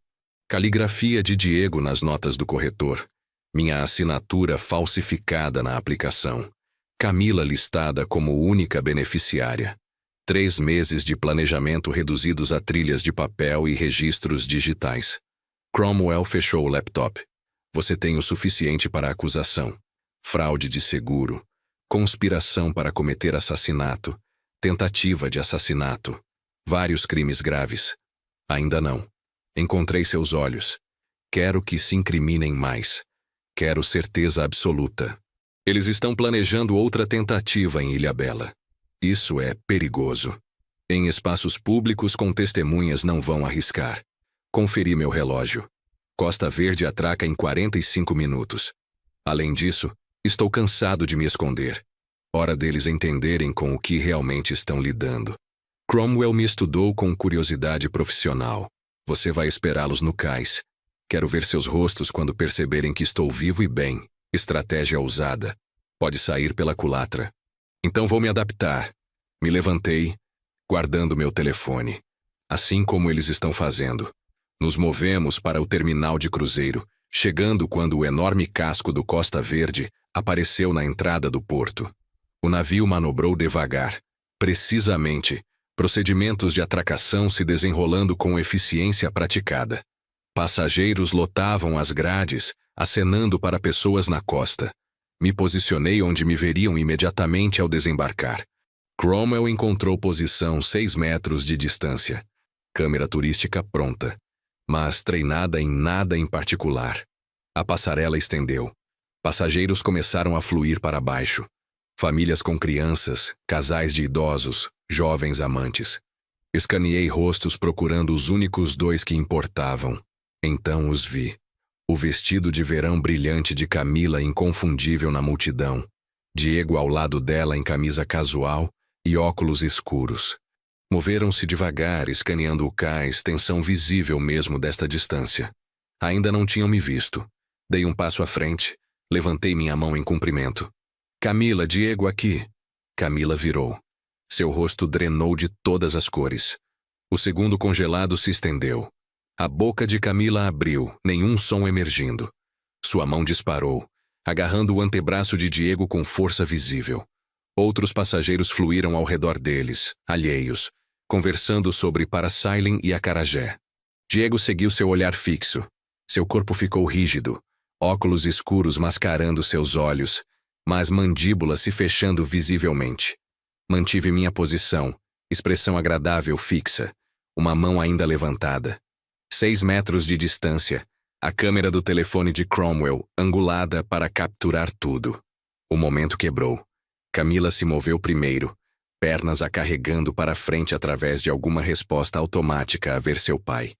Caligrafia de Diego nas notas do corretor. Minha assinatura falsificada na aplicação. Camila listada como única beneficiária. 3 meses de planejamento reduzidos a trilhas de papel e registros digitais. Cromwell fechou o laptop. Você tem o suficiente para a acusação. Fraude de seguro. Conspiração para cometer assassinato. Tentativa de assassinato. Vários crimes graves. Ainda não. Encontrei seus olhos. Quero que se incriminem mais. Quero certeza absoluta. Eles estão planejando outra tentativa em Ilhabela. Isso é perigoso. Em espaços públicos com testemunhas não vão arriscar. Conferi meu relógio. Costa Verde atraca em 45 minutos. Além disso, estou cansado de me esconder. Hora deles entenderem com o que realmente estão lidando. Cromwell me estudou com curiosidade profissional. Você vai esperá-los no cais. Quero ver seus rostos quando perceberem que estou vivo e bem. Estratégia ousada. Pode sair pela culatra. Então vou me adaptar. Me levantei, guardando meu telefone. Assim como eles estão fazendo. Nos movemos para o terminal de cruzeiro, chegando quando o enorme casco do Costa Verde apareceu na entrada do porto. O navio manobrou devagar, precisamente, procedimentos de atracação se desenrolando com eficiência praticada. Passageiros lotavam as grades, acenando para pessoas na costa. Me posicionei onde me veriam imediatamente ao desembarcar. Cromwell encontrou posição 6 metros de distância. Câmera turística pronta, mas treinada em nada em particular. A passarela estendeu. Passageiros começaram a fluir para baixo. Famílias com crianças, casais de idosos, jovens amantes. Escaneei rostos procurando os únicos 2 que importavam. Então os vi. O vestido de verão brilhante de Camila inconfundível na multidão. Diego ao lado dela em camisa casual e óculos escuros. Moveram-se devagar, escaneando o cais, tensão visível mesmo desta distância. Ainda não tinham me visto. Dei um passo à frente, levantei minha mão em cumprimento. Camila, Diego aqui. Camila virou. Seu rosto drenou de todas as cores. O segundo congelado se estendeu. A boca de Camila abriu, nenhum som emergindo. Sua mão disparou, agarrando o antebraço de Diego com força visível. Outros passageiros fluíram ao redor deles, alheios, conversando sobre parasailing e acarajé. Diego seguiu seu olhar fixo. Seu corpo ficou rígido, óculos escuros mascarando seus olhos, mas mandíbula se fechando visivelmente. Mantive minha posição, expressão agradável fixa, uma mão ainda levantada. 6 metros de distância, a câmera do telefone de Cromwell angulada para capturar tudo. O momento quebrou. Camila se moveu primeiro, pernas a carregando para frente através de alguma resposta automática a ver seu pai.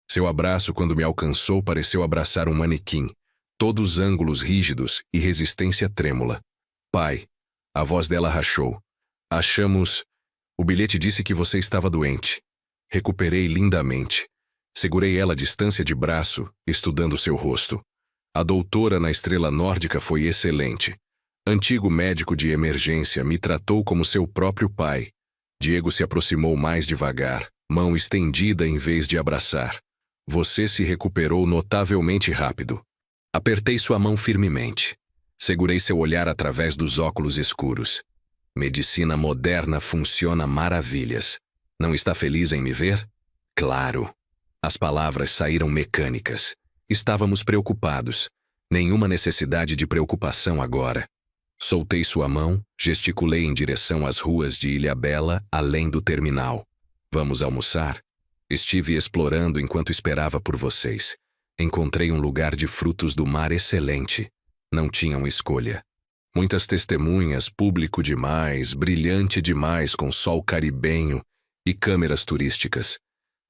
Seu abraço, quando me alcançou, pareceu abraçar um manequim, todos ângulos rígidos e resistência trêmula. Pai, a voz dela rachou. Achamos... O bilhete disse que você estava doente. Recuperei lindamente. Segurei ela à distância de braço, estudando seu rosto. A doutora na Estrela Nórdica foi excelente. Antigo médico de emergência me tratou como seu próprio pai. Diego se aproximou mais devagar, mão estendida em vez de abraçar. Você se recuperou notavelmente rápido. Apertei sua mão firmemente. Segurei seu olhar através dos óculos escuros. Medicina moderna funciona maravilhas. Não está feliz em me ver? Claro. As palavras saíram mecânicas. Estávamos preocupados. Nenhuma necessidade de preocupação agora. Soltei sua mão, gesticulei em direção às ruas de Ilhabela, além do terminal. Vamos almoçar? Estive explorando enquanto esperava por vocês. Encontrei um lugar de frutos do mar excelente. Não tinham escolha. Muitas testemunhas, público demais, brilhante demais com sol caribenho e câmeras turísticas.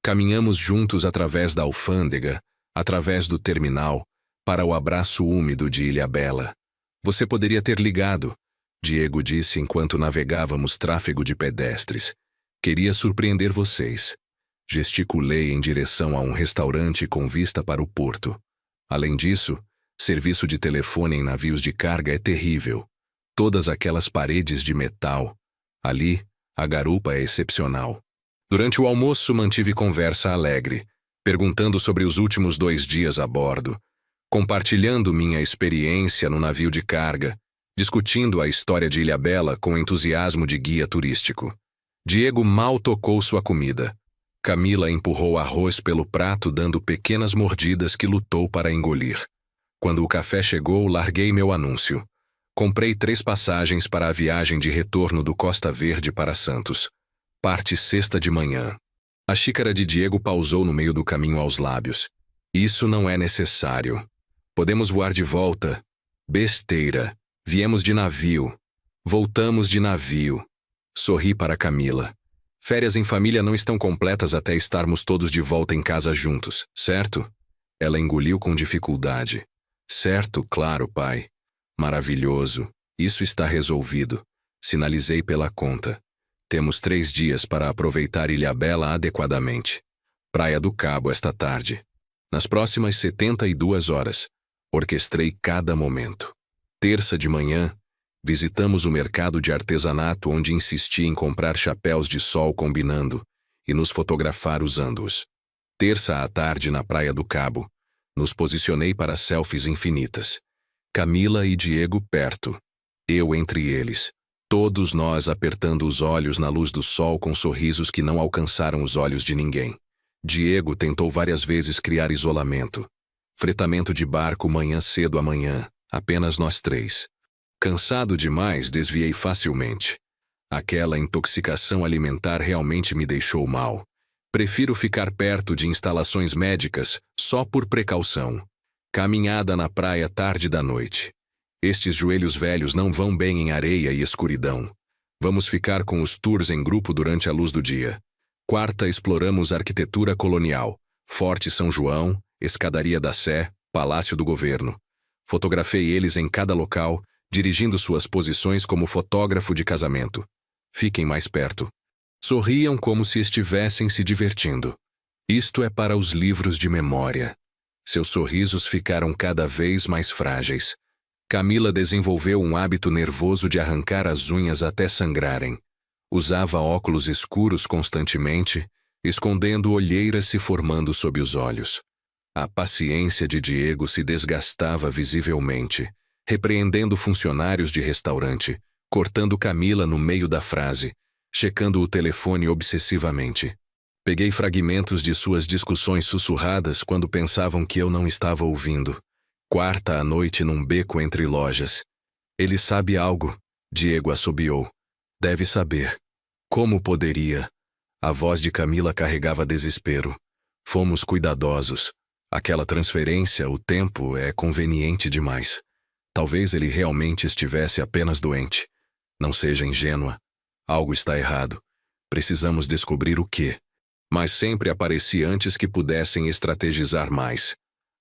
Caminhamos juntos através da alfândega, através do terminal, para o abraço úmido de Ilhabela. Você poderia ter ligado, Diego disse enquanto navegávamos tráfego de pedestres. Queria surpreender vocês. Gesticulei em direção a um restaurante com vista para o porto. Além disso, serviço de telefone em navios de carga é terrível. Todas aquelas paredes de metal. Ali, a garupa é excepcional. Durante o almoço mantive conversa alegre, perguntando sobre os últimos 2 dias a bordo, compartilhando minha experiência no navio de carga, discutindo a história de Ilhabela com entusiasmo de guia turístico. Diego mal tocou sua comida. Camila empurrou arroz pelo prato dando pequenas mordidas que lutou para engolir. Quando o café chegou, larguei meu anúncio. Comprei 3 passagens para a viagem de retorno do Costa Verde para Santos. Parte sexta de manhã. A xícara de Diego pausou no meio do caminho aos lábios. Isso não é necessário. Podemos voar de volta. Besteira. Viemos de navio. Voltamos de navio. Sorri para Camila. Férias em família não estão completas até estarmos todos de volta em casa juntos, certo? Ela engoliu com dificuldade. Certo, claro, pai. Maravilhoso. Isso está resolvido. Sinalizei pela conta. Temos 3 dias para aproveitar Ilhabela adequadamente. Praia do Cabo esta tarde. Nas próximas 72 horas. Orquestrei cada momento. Terça de manhã, visitamos o mercado de artesanato onde insisti em comprar chapéus de sol combinando e nos fotografar usando-os. Terça à tarde na Praia do Cabo, nos posicionei para selfies infinitas. Camila e Diego perto. Eu entre eles. Todos nós apertando os olhos na luz do sol com sorrisos que não alcançaram os olhos de ninguém. Diego tentou várias vezes criar isolamento. Fretamento de barco manhã cedo amanhã, apenas nós 3. Cansado demais, desviei facilmente. Aquela intoxicação alimentar realmente me deixou mal. Prefiro ficar perto de instalações médicas, só por precaução. Caminhada na praia tarde da noite. Estes joelhos velhos não vão bem em areia e escuridão. Vamos ficar com os tours em grupo durante a luz do dia. Quarta, exploramos arquitetura colonial. Forte São João, Escadaria da Sé, Palácio do Governo. Fotografei eles em cada local, dirigindo suas posições como fotógrafo de casamento. Fiquem mais perto. Sorriam como se estivessem se divertindo. Isto é para os livros de memória. Seus sorrisos ficaram cada vez mais frágeis. Camila desenvolveu um hábito nervoso de arrancar as unhas até sangrarem. Usava óculos escuros constantemente, escondendo olheiras se formando sob os olhos. A paciência de Diego se desgastava visivelmente, repreendendo funcionários de restaurante, cortando Camila no meio da frase, checando o telefone obsessivamente. Peguei fragmentos de suas discussões sussurradas quando pensavam que eu não estava ouvindo. Quarta à noite num beco entre lojas. Ele sabe algo, Diego assobiou. Deve saber. Como poderia? A voz de Camila carregava desespero. Fomos cuidadosos. Aquela transferência, o tempo, é conveniente demais. Talvez ele realmente estivesse apenas doente. Não seja ingênua. Algo está errado. Precisamos descobrir o quê. Mas sempre apareci antes que pudessem estrategizar mais.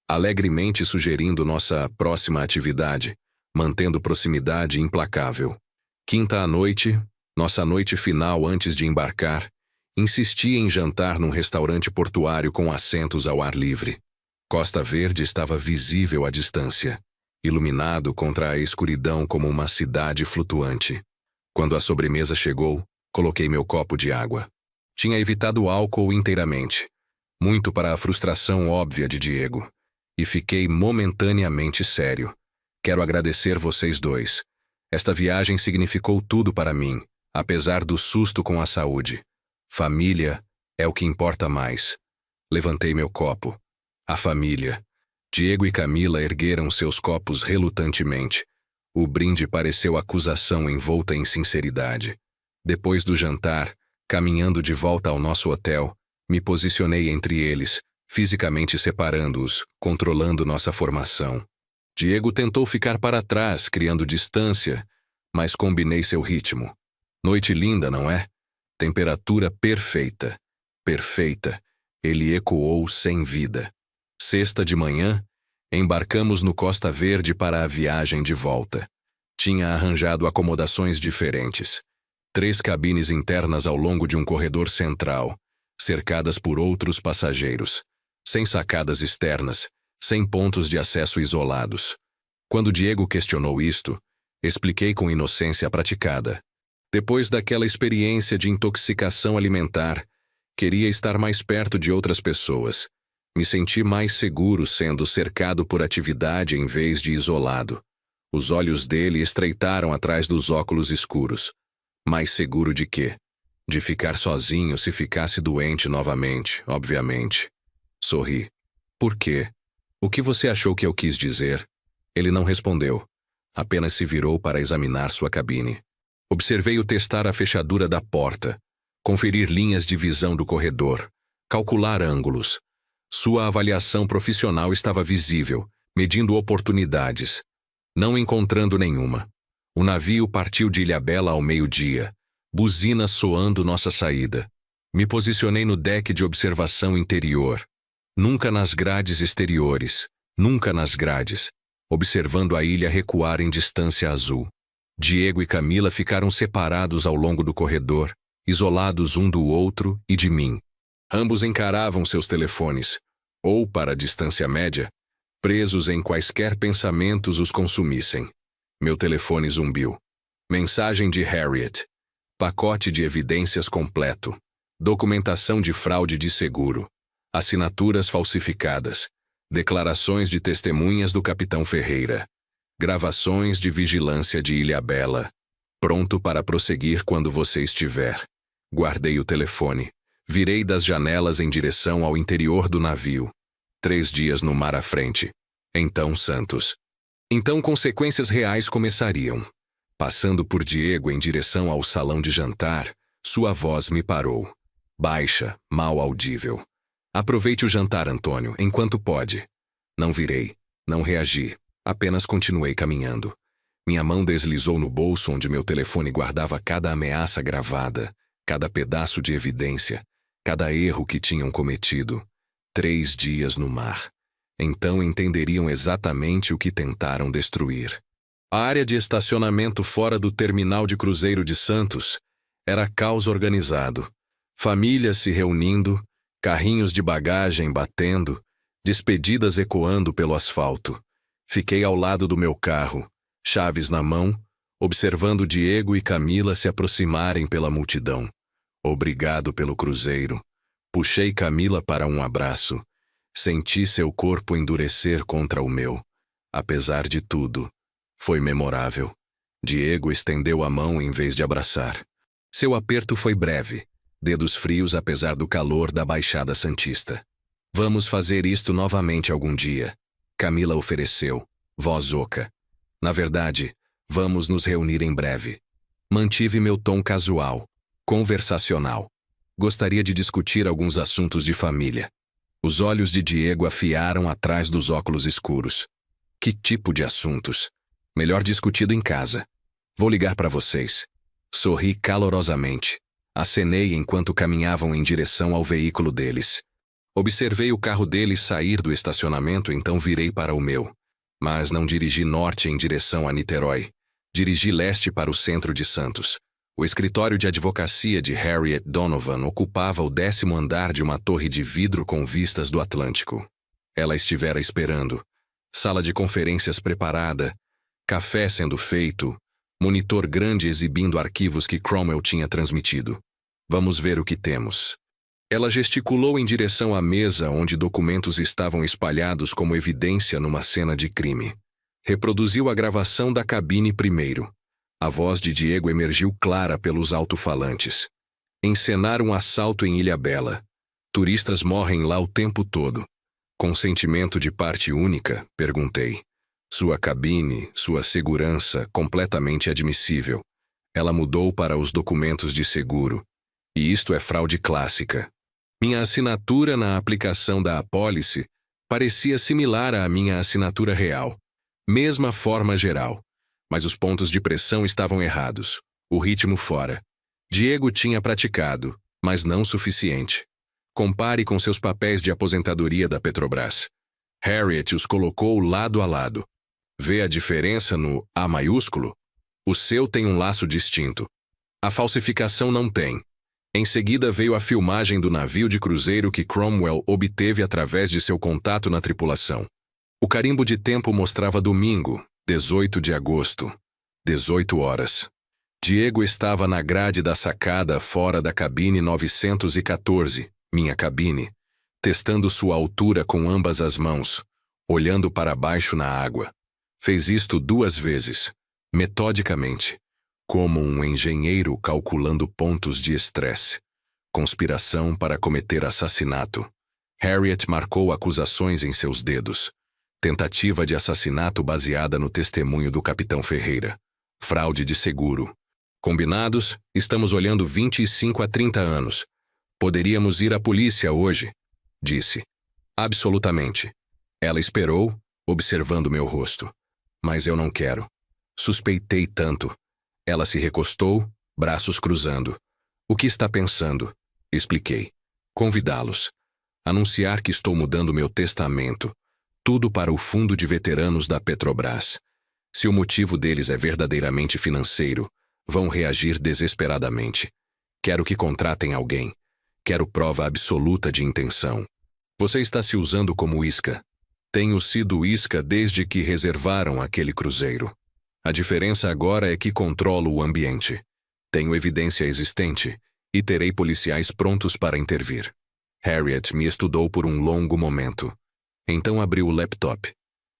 Alegremente sugerindo nossa próxima atividade, mantendo proximidade implacável. Quinta à noite, nossa noite final antes de embarcar, insisti em jantar num restaurante portuário com assentos ao ar livre. Costa Verde estava visível à distância, iluminado contra a escuridão como uma cidade flutuante. Quando a sobremesa chegou, coloquei meu copo de água. Tinha evitado o álcool inteiramente, muito para a frustração óbvia de Diego, e fiquei momentaneamente sério. Quero agradecer vocês dois. Esta viagem significou tudo para mim, apesar do susto com a saúde. Família é o que importa mais. Levantei meu copo. A família. Diego e Camila ergueram seus copos relutantemente. O brinde pareceu acusação envolta em sinceridade. Depois do jantar, caminhando de volta ao nosso hotel, me posicionei entre eles, fisicamente separando-os, controlando nossa formação. Diego tentou ficar para trás, criando distância, mas combinei seu ritmo. Noite linda, não é? Temperatura perfeita. Perfeita. Ele ecoou sem vida. Sexta de manhã, embarcamos no Costa Verde para a viagem de volta. Tinha arranjado acomodações diferentes. 3 cabines internas ao longo de um corredor central, cercadas por outros passageiros, sem sacadas externas, sem pontos de acesso isolados. Quando Diego questionou isto, expliquei com inocência praticada. Depois daquela experiência de intoxicação alimentar, queria estar mais perto de outras pessoas. Me senti mais seguro sendo cercado por atividade em vez de isolado. Os olhos dele estreitaram atrás dos óculos escuros. Mais seguro de quê? De ficar sozinho se ficasse doente novamente, obviamente. Sorri. Por quê? O que você achou que eu quis dizer? Ele não respondeu. Apenas se virou para examinar sua cabine. Observei-o testar a fechadura da porta, conferir linhas de visão do corredor, calcular ângulos. Sua avaliação profissional estava visível, medindo oportunidades. Não encontrando nenhuma. O navio partiu de Ilhabela ao meio-dia, buzina soando nossa saída. Me posicionei no deck de observação interior. Nunca nas grades exteriores, nunca nas grades, observando a ilha recuar em distância azul. Diego e Camila ficaram separados ao longo do corredor, isolados um do outro e de mim. Ambos encaravam seus telefones, ou, para a distância média, presos em quaisquer pensamentos os consumissem. Meu telefone zumbiu. Mensagem de Harriet. Pacote de evidências completo. Documentação de fraude de seguro. Assinaturas falsificadas. Declarações de testemunhas do capitão Ferreira. Gravações de vigilância de Ilhabela. Pronto para prosseguir quando você estiver. Guardei o telefone. Virei das janelas em direção ao interior do navio. 3 dias no mar à frente. Então Santos. Então consequências reais começariam. Passando por Diego em direção ao salão de jantar, sua voz me parou. Baixa, mal audível. Aproveite o jantar, Antônio, enquanto pode. Não virei, não reagi, apenas continuei caminhando. Minha mão deslizou no bolso onde meu telefone guardava cada ameaça gravada, cada pedaço de evidência, cada erro que tinham cometido. 3 dias no mar. Então entenderiam exatamente o que tentaram destruir. A área de estacionamento fora do terminal de cruzeiro de Santos era caos organizado. Famílias se reunindo, carrinhos de bagagem batendo, despedidas ecoando pelo asfalto. Fiquei ao lado do meu carro, chaves na mão, observando Diego e Camila se aproximarem pela multidão. Obrigado pelo cruzeiro. Puxei Camila para um abraço. Senti seu corpo endurecer contra o meu. Apesar de tudo, foi memorável. Diego estendeu a mão em vez de abraçar. Seu aperto foi breve, dedos frios apesar do calor da Baixada Santista. Vamos fazer isto novamente algum dia, Camila ofereceu, voz oca. Na verdade, vamos nos reunir em breve. Mantive meu tom casual, conversacional. Gostaria de discutir alguns assuntos de família. Os olhos de Diego afiaram atrás dos óculos escuros. Que tipo de assuntos? Melhor discutido em casa. Vou ligar para vocês. Sorri calorosamente. Acenei enquanto caminhavam em direção ao veículo deles. Observei o carro deles sair do estacionamento, então virei para o meu. Mas não dirigi norte em direção a Niterói. Dirigi leste para o centro de Santos. O escritório de advocacia de Harriet Donovan ocupava o 10º andar de uma torre de vidro com vistas do Atlântico. Ela estivera esperando. Sala de conferências preparada, café sendo feito, monitor grande exibindo arquivos que Cromwell tinha transmitido. Vamos ver o que temos. Ela gesticulou em direção à mesa onde documentos estavam espalhados como evidência numa cena de crime. Reproduziu a gravação da cabine primeiro. A voz de Diego emergiu clara pelos alto-falantes. Encenar um assalto em Ilhabela. Turistas morrem lá o tempo todo. Consentimento de parte única? Perguntei. Sua cabine, sua segurança, completamente admissível. Ela mudou para os documentos de seguro. E isto é fraude clássica. Minha assinatura na aplicação da apólice parecia similar à minha assinatura real. Mesma forma geral. Mas os pontos de pressão estavam errados. O ritmo fora. Diego tinha praticado, mas não suficiente. Compare com seus papéis de aposentadoria da Petrobras. Harriet os colocou lado a lado. Vê a diferença no A maiúsculo? O seu tem um laço distinto. A falsificação não tem. Em seguida veio a filmagem do navio de cruzeiro que Cromwell obteve através de seu contato na tripulação. O carimbo de tempo mostrava domingo, 18 de agosto, 18 horas. Diego estava na grade da sacada fora da cabine 914, minha cabine, testando sua altura com ambas as mãos, olhando para baixo na água. Fez isto 2 vezes, metodicamente, como um engenheiro calculando pontos de estresse. Conspiração para cometer assassinato. Harriet marcou acusações em seus dedos. Tentativa de assassinato baseada no testemunho do capitão Ferreira. Fraude de seguro. Combinados, estamos olhando 25 a 30 anos. Poderíamos ir à polícia hoje, disse. Absolutamente. Ela esperou, observando meu rosto. Mas eu não quero. Suspeitei tanto. Ela se recostou, braços cruzando. O que está pensando? Expliquei. Convidá-los. Anunciar que estou mudando meu testamento. Tudo para o fundo de veteranos da Petrobras. Se o motivo deles é verdadeiramente financeiro, vão reagir desesperadamente. Quero que contratem alguém. Quero prova absoluta de intenção. Você está se usando como isca. Tenho sido isca desde que reservaram aquele cruzeiro. A diferença agora é que controlo o ambiente. Tenho evidência existente e terei policiais prontos para intervir. Harriet me estudou por um longo momento. Então abriu o laptop.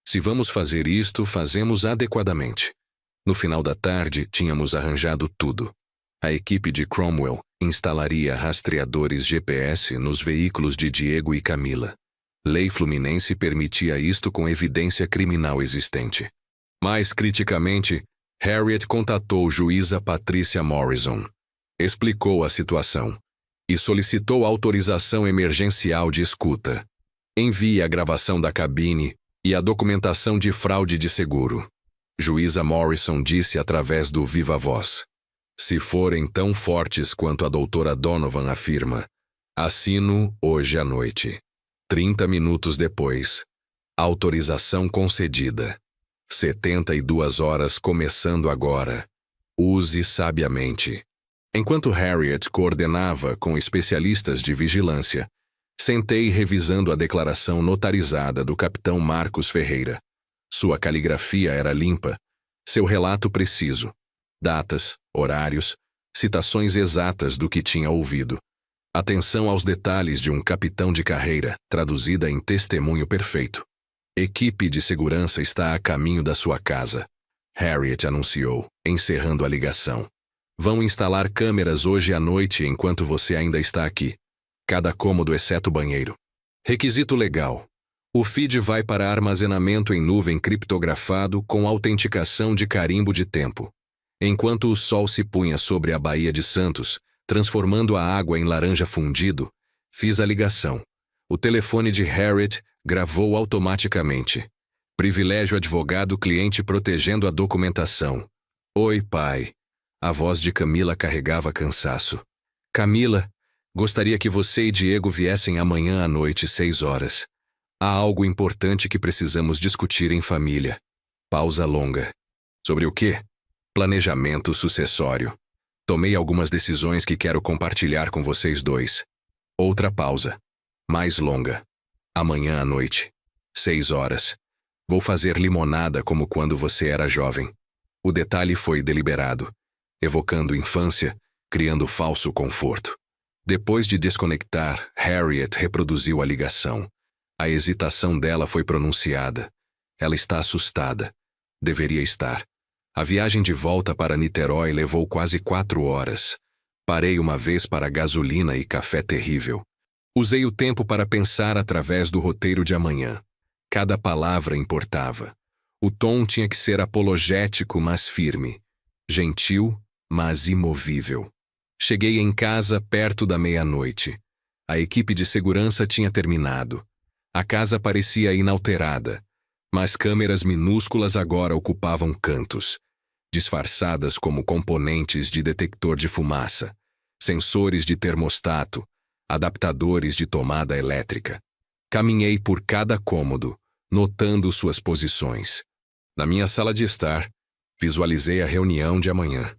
Se vamos fazer isto, fazemos adequadamente. No final da tarde, tínhamos arranjado tudo. A equipe de Cromwell instalaria rastreadores GPS nos veículos de Diego e Camila. Lei fluminense permitia isto com evidência criminal existente. Mais criticamente, Harriet contatou juíza Patrícia Morrison. Explicou a situação e solicitou autorização emergencial de escuta. Envie a gravação da cabine e a documentação de fraude de seguro. Juíza Morrison disse através do viva voz. Se forem tão fortes quanto a doutora Donovan afirma, assino hoje à noite. 30 minutos depois. Autorização concedida. 72 horas começando agora. Use sabiamente. Enquanto Harriet coordenava com especialistas de vigilância, sentei revisando a declaração notarizada do capitão Marcos Ferreira. Sua caligrafia era limpa, seu relato preciso. Datas, horários, citações exatas do que tinha ouvido. Atenção aos detalhes de um capitão de carreira, traduzida em testemunho perfeito. Equipe de segurança está a caminho da sua casa. Harriet anunciou, encerrando a ligação. Vão instalar câmeras hoje à noite enquanto você ainda está aqui. Cada cômodo exceto o banheiro. Requisito legal. O feed vai para armazenamento em nuvem criptografado com autenticação de carimbo de tempo. Enquanto o sol se punha sobre a Baía de Santos, transformando a água em laranja fundido, fiz a ligação. O telefone de Harriet gravou automaticamente. Privilégio advogado-cliente protegendo a documentação. Oi, pai. A voz de Camila carregava cansaço. Camila, gostaria que você e Diego viessem amanhã à noite 6 horas. Há algo importante que precisamos discutir em família. Pausa longa. Sobre o quê? Planejamento sucessório. Tomei algumas decisões que quero compartilhar com vocês dois. Outra pausa. Mais longa. Amanhã à noite. 6 horas. Vou fazer limonada como quando você era jovem. O detalhe foi deliberado, evocando infância, criando falso conforto. Depois de desconectar, Harriet reproduziu a ligação. A hesitação dela foi pronunciada. Ela está assustada. Deveria estar. A viagem de volta para Niterói levou quase 4 horas. Parei uma vez para gasolina e café terrível. Usei o tempo para pensar através do roteiro de amanhã. Cada palavra importava. O tom tinha que ser apologético, mas firme. Gentil, mas imovível. Cheguei em casa perto da meia-noite. A equipe de segurança tinha terminado. A casa parecia inalterada, mas câmeras minúsculas agora ocupavam cantos, disfarçadas como componentes de detector de fumaça, sensores de termostato, adaptadores de tomada elétrica. Caminhei por cada cômodo, notando suas posições. Na minha sala de estar, visualizei a reunião de amanhã.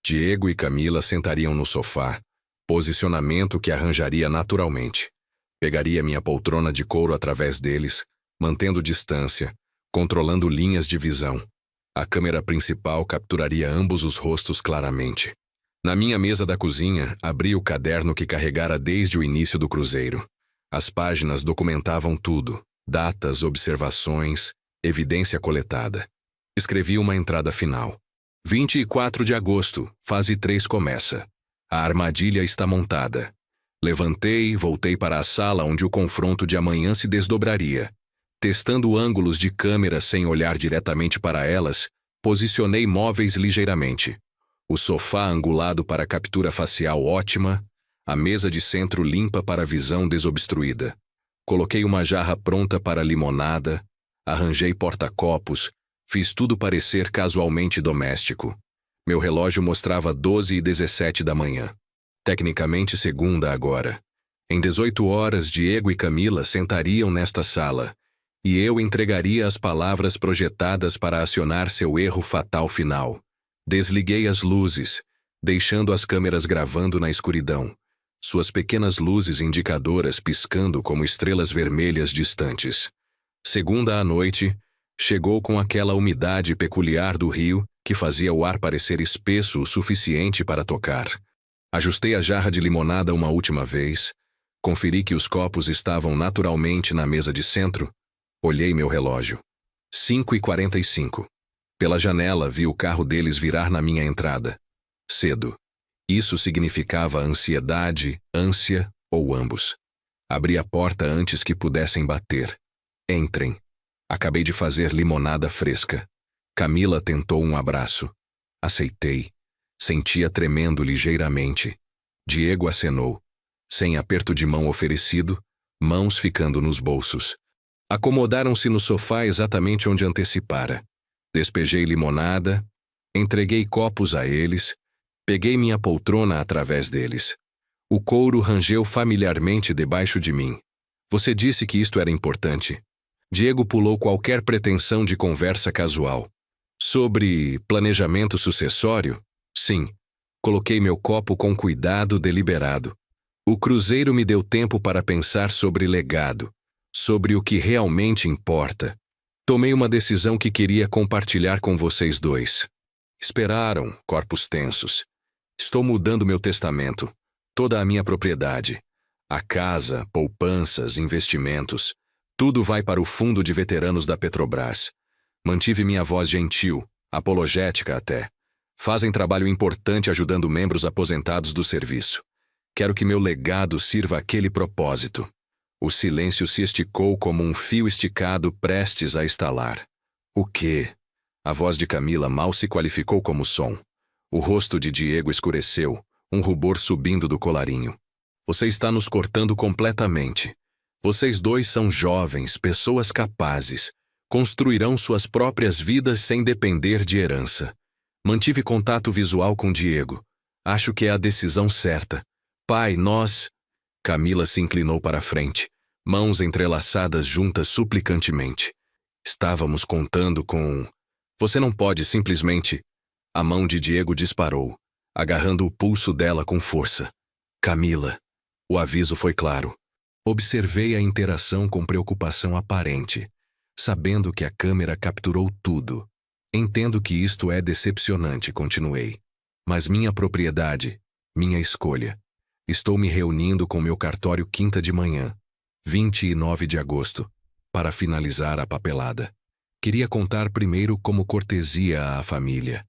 Diego e Camila sentariam no sofá, posicionamento que arranjaria naturalmente. Pegaria minha poltrona de couro através deles, mantendo distância, controlando linhas de visão. A câmera principal capturaria ambos os rostos claramente. Na minha mesa da cozinha, abri o caderno que carregara desde o início do cruzeiro. As páginas documentavam tudo: datas, observações, evidência coletada. Escrevi uma entrada final. 24 de agosto, fase 3 começa. A armadilha está montada. Levantei e voltei para a sala onde o confronto de amanhã se desdobraria. Testando ângulos de câmera sem olhar diretamente para elas, posicionei móveis ligeiramente. O sofá angulado para captura facial ótima, a mesa de centro limpa para visão desobstruída. Coloquei uma jarra pronta para limonada, arranjei porta-copos, fiz tudo parecer casualmente doméstico. Meu relógio mostrava 12h17 da manhã. Tecnicamente segunda agora. Em 18 horas, Diego e Camila sentariam nesta sala, e eu entregaria as palavras projetadas para acionar seu erro fatal final. Desliguei as luzes, deixando as câmeras gravando na escuridão, suas pequenas luzes indicadoras piscando como estrelas vermelhas distantes. Segunda à noite, chegou com aquela umidade peculiar do rio que fazia o ar parecer espesso o suficiente para tocar. Ajustei a jarra de limonada uma última vez, conferi que os copos estavam naturalmente na mesa de centro, olhei meu relógio. 5h45. Pela janela vi o carro deles virar na minha entrada. Cedo. Isso significava ansiedade, ânsia ou ambos. Abri a porta antes que pudessem bater. Entrem. Acabei de fazer limonada fresca. Camila tentou um abraço. Aceitei. Sentia tremendo ligeiramente. Diego acenou. Sem aperto de mão oferecido, mãos ficando nos bolsos. Acomodaram-se no sofá exatamente onde antecipara. Despejei limonada, entreguei copos a eles, peguei minha poltrona através deles. O couro rangeu familiarmente debaixo de mim. Você disse que isto era importante. Diego pulou qualquer pretensão de conversa casual. Sobre planejamento sucessório? Sim. Coloquei meu copo com cuidado deliberado. O cruzeiro me deu tempo para pensar sobre legado, sobre o que realmente importa. Tomei uma decisão que queria compartilhar com vocês dois. Esperaram, corpos tensos. Estou mudando meu testamento, toda a minha propriedade. A casa, poupanças, investimentos. Tudo vai para o fundo de veteranos da Petrobras. Mantive minha voz gentil, apologética até. Fazem trabalho importante ajudando membros aposentados do serviço. Quero que meu legado sirva àquele propósito. O silêncio se esticou como um fio esticado prestes a estalar. O quê? A voz de Camila mal se qualificou como som. O rosto de Diego escureceu, um rubor subindo do colarinho. Você está nos cortando completamente. Vocês dois são jovens, pessoas capazes. Construirão suas próprias vidas sem depender de herança. Mantive contato visual com Diego. Acho que é a decisão certa. Pai, nós... Camila se inclinou para a frente. mãos entrelaçadas juntas suplicantemente. Estávamos contando com... Você não pode simplesmente... A mão de Diego disparou, agarrando o pulso dela com força. Camila. O aviso foi claro. Observei a interação com preocupação aparente, sabendo que a câmera capturou tudo. Entendo que isto é decepcionante, continuei. Mas minha propriedade, minha escolha. Estou me reunindo com meu cartório quinta de manhã, 29 de agosto, para finalizar a papelada. Queria contar primeiro como cortesia à família.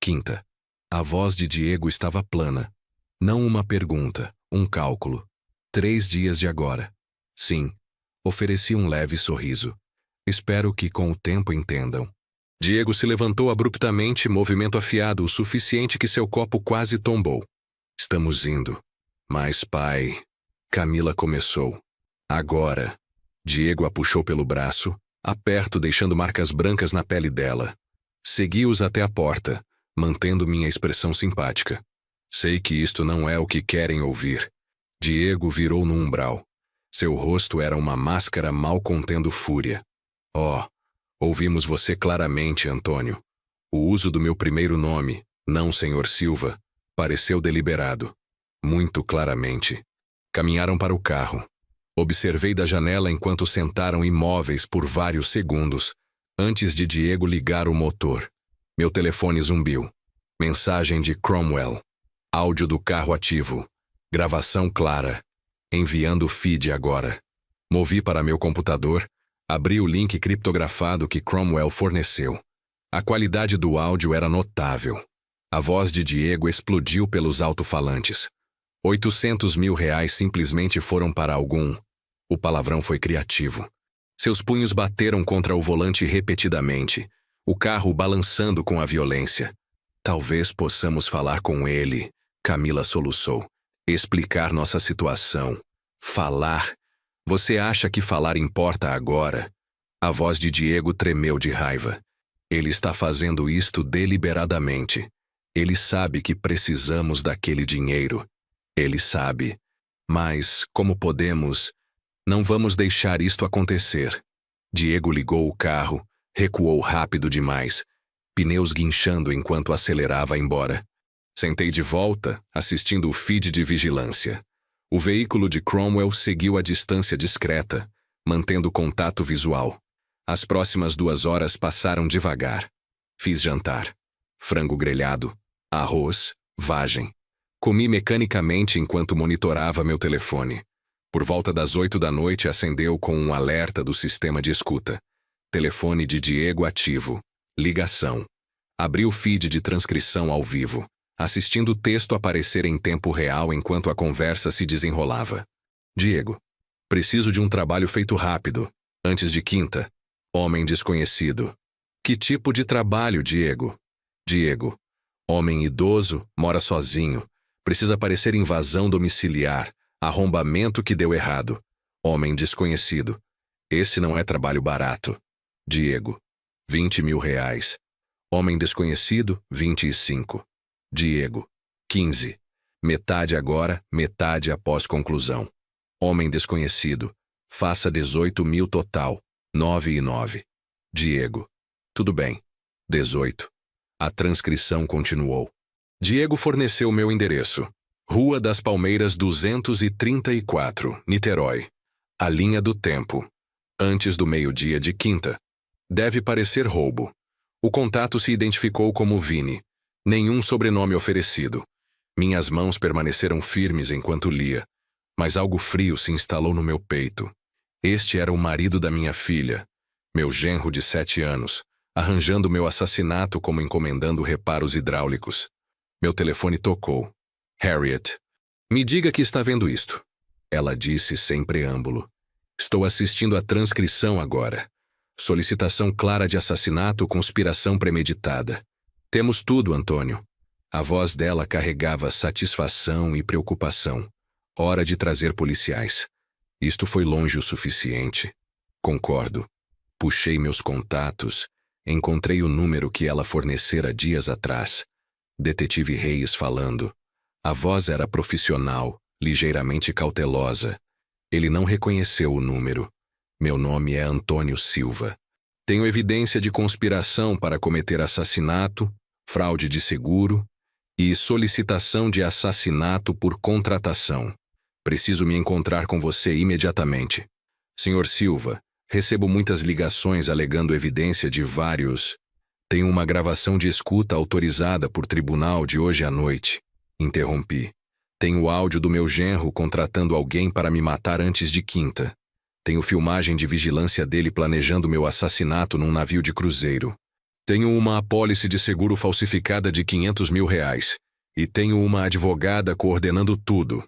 Quinta. A voz de Diego estava plana. Não uma pergunta, um cálculo. 3 dias de agora. Sim. Ofereci um leve sorriso. Espero que com o tempo entendam. Diego se levantou abruptamente, movimento afiado o suficiente que seu copo quase tombou. Estamos indo. Mas, pai... Camila começou. Agora. Diego a puxou pelo braço, aperto deixando marcas brancas na pele dela. Segui-os até a porta, mantendo minha expressão simpática. Sei que isto não é o que querem ouvir. Diego virou no umbral. Seu rosto era uma máscara mal contendo fúria. Oh, ouvimos você claramente, Antônio. O uso do meu primeiro nome, não Sr. Silva, pareceu deliberado. Muito claramente. Caminharam para o carro. Observei da janela enquanto sentaram imóveis por vários segundos, antes de Diego ligar o motor. Meu telefone zumbiu. Mensagem de Cromwell. Áudio do carro ativo. Gravação clara. Enviando o feed agora. Movi para meu computador, abri o link criptografado que Cromwell forneceu. A qualidade do áudio era notável. A voz de Diego explodiu pelos alto-falantes. 800 mil reais simplesmente foram para algum. O palavrão foi criativo. Seus punhos bateram contra o volante repetidamente, o carro balançando com a violência. Talvez possamos falar com ele, Camila soluçou. Explicar nossa situação. Falar. Você acha que falar importa agora? A voz de Diego tremeu de raiva. Ele está fazendo isto deliberadamente. Ele sabe que precisamos daquele dinheiro. Ele sabe. Mas, como podemos... Não vamos deixar isto acontecer. Diego ligou o carro, recuou rápido demais, pneus guinchando enquanto acelerava embora. Sentei de volta, assistindo o feed de vigilância. O veículo de Cromwell seguiu a distância discreta, mantendo contato visual. As próximas 2 horas passaram devagar. Fiz jantar. Frango grelhado, arroz, vagem. Comi mecanicamente enquanto monitorava meu telefone. Por volta das 8 da noite acendeu com um alerta do sistema de escuta. Telefone de Diego ativo. Ligação. Abri o feed de transcrição ao vivo, assistindo o texto aparecer em tempo real enquanto a conversa se desenrolava. Diego. Preciso de um trabalho feito rápido, antes de quinta. Homem desconhecido. Que tipo de trabalho, Diego? Diego. Homem idoso, mora sozinho. Precisa parecer invasão domiciliar. Arrombamento que deu errado. Homem desconhecido. Esse não é trabalho barato. Diego. 20 mil reais. Homem desconhecido, 25. Diego. 15. Metade agora, metade após conclusão. Homem desconhecido. Faça 18 mil total. 9 e 9. Diego. Tudo bem. 18. A transcrição continuou. Diego forneceu meu endereço. Rua das Palmeiras 234, Niterói. A linha do tempo. Antes do meio-dia de quinta. Deve parecer roubo. O contato se identificou como Vini. Nenhum sobrenome oferecido. Minhas mãos permaneceram firmes enquanto lia, mas algo frio se instalou no meu peito. Este era o marido da minha filha, meu genro de 7 anos, arranjando meu assassinato como encomendando reparos hidráulicos. Meu telefone tocou. Harriet. Me diga que está vendo isto. Ela disse sem preâmbulo. Estou assistindo a transcrição agora. Solicitação clara de assassinato, conspiração premeditada. Temos tudo, Antônio. A voz dela carregava satisfação e preocupação. Hora de trazer policiais. Isto foi longe o suficiente. Concordo. Puxei meus contatos. Encontrei o número que ela fornecera dias atrás. Detetive Reis falando. A voz era profissional, ligeiramente cautelosa. Ele não reconheceu o número. Meu nome é Antônio Silva. Tenho evidência de conspiração para cometer assassinato, fraude de seguro e solicitação de assassinato por contratação. Preciso me encontrar com você imediatamente. Senhor Silva, recebo muitas ligações alegando evidência de vários. Tenho uma gravação de escuta autorizada por tribunal de hoje à noite. Interrompi. Tenho o áudio do meu genro contratando alguém para me matar antes de quinta. Tenho filmagem de vigilância dele planejando meu assassinato num navio de cruzeiro. Tenho uma apólice de seguro falsificada de R$500 mil. E tenho uma advogada coordenando tudo.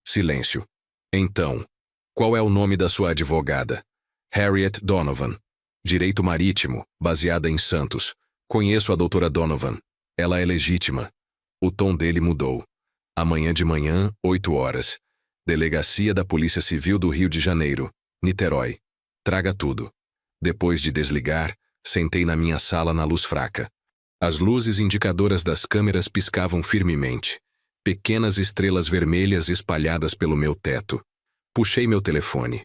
Silêncio. Então, qual é o nome da sua advogada? Harriet Donovan. Direito marítimo, baseada em Santos. Conheço a doutora Donovan. Ela é legítima. O tom dele mudou. Amanhã de manhã, 8 horas. Delegacia da Polícia Civil do Rio de Janeiro, Niterói. Traga tudo. Depois de desligar, sentei na minha sala na luz fraca. As luzes indicadoras das câmeras piscavam firmemente. Pequenas estrelas vermelhas espalhadas pelo meu teto. Puxei meu telefone.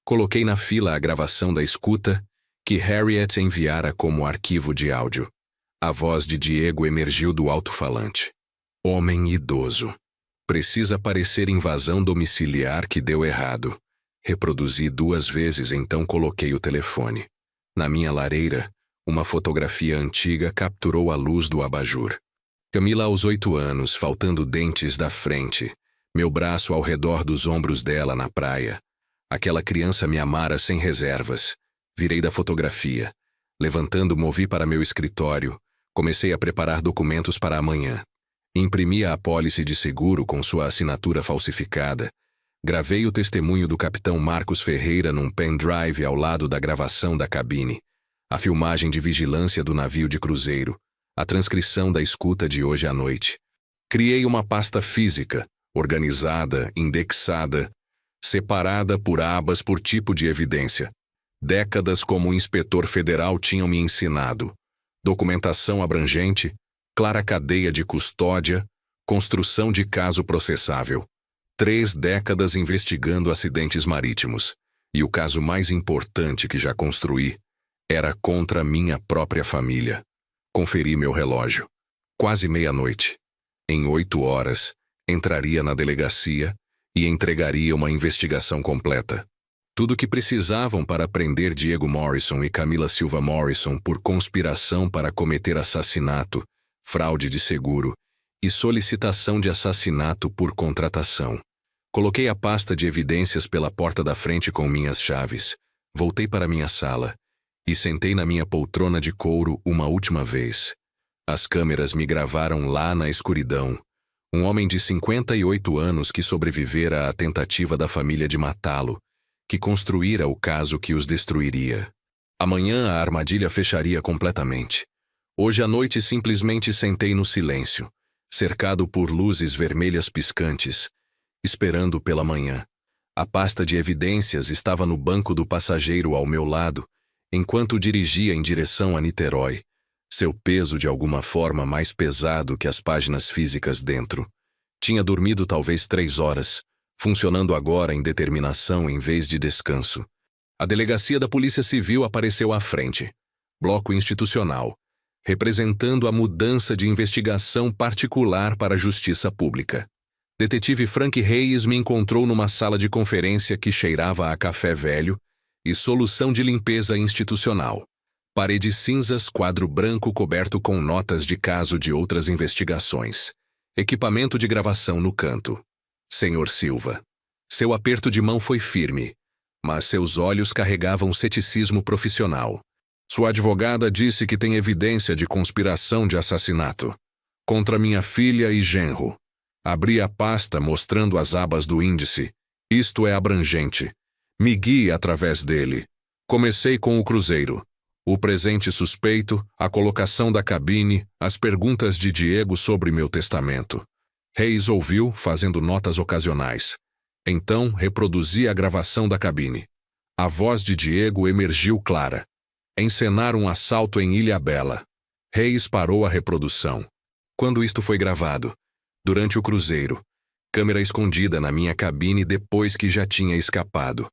Coloquei na fila a gravação da escuta que Harriet enviara como arquivo de áudio. A voz de Diego emergiu do alto-falante. Homem idoso. Precisa parecer invasão domiciliar que deu errado. Reproduzi 2 vezes, então coloquei o telefone. Na minha lareira, uma fotografia antiga capturou a luz do abajur. Camila aos 8 anos, faltando dentes da frente. Meu braço ao redor dos ombros dela na praia. Aquela criança me amara sem reservas. Virei da fotografia. Levantando, movi para meu escritório. Comecei a preparar documentos para amanhã. Imprimi a apólice de seguro com sua assinatura falsificada. Gravei o testemunho do capitão Marcos Ferreira num pendrive ao lado da gravação da cabine. A filmagem de vigilância do navio de cruzeiro. A transcrição da escuta de hoje à noite. Criei uma pasta física, organizada, indexada, separada por abas por tipo de evidência. Décadas como inspetor federal tinham me ensinado. Documentação abrangente, clara cadeia de custódia, construção de caso processável. 3 décadas investigando acidentes marítimos. E o caso mais importante que já construí era contra minha própria família. Conferi meu relógio. Quase meia-noite. Em 8 horas, entraria na delegacia e entregaria uma investigação completa. Tudo o que precisavam para prender Diego Morrison e Camila Silva Morrison por conspiração para cometer assassinato, fraude de seguro e solicitação de assassinato por contratação. Coloquei a pasta de evidências pela porta da frente com minhas chaves. Voltei para minha sala e sentei na minha poltrona de couro uma última vez. As câmeras me gravaram lá na escuridão. Um homem de 58 anos que sobrevivera à tentativa da família de matá-lo, que construíra o caso que os destruiria. Amanhã a armadilha fecharia completamente. Hoje à noite simplesmente sentei no silêncio, cercado por luzes vermelhas piscantes, esperando pela manhã. A pasta de evidências estava no banco do passageiro ao meu lado, enquanto dirigia em direção a Niterói, seu peso de alguma forma mais pesado que as páginas físicas dentro. Tinha dormido talvez 3 horas, funcionando agora em determinação em vez de descanso. A delegacia da Polícia Civil apareceu à frente. Bloco institucional, representando a mudança de investigação particular para a justiça pública. Detetive Frank Reis me encontrou numa sala de conferência que cheirava a café velho e solução de limpeza institucional. Paredes cinzas, quadro branco coberto com notas de caso de outras investigações. Equipamento de gravação no canto. Senhor Silva. Seu aperto de mão foi firme, mas seus olhos carregavam ceticismo profissional. Sua advogada disse que tem evidência de conspiração de assassinato. Contra minha filha e genro. Abri a pasta mostrando as abas do índice. Isto é abrangente. Me guie através dele. Comecei com o cruzeiro. O presente suspeito, a colocação da cabine, as perguntas de Diego sobre meu testamento. Reis ouviu, fazendo notas ocasionais. Então, reproduzi a gravação da cabine. A voz de Diego emergiu clara. Encenar um assalto em Ilhabela. Reis parou a reprodução. Quando isto foi gravado? Durante o cruzeiro. Câmera escondida na minha cabine depois que já tinha escapado.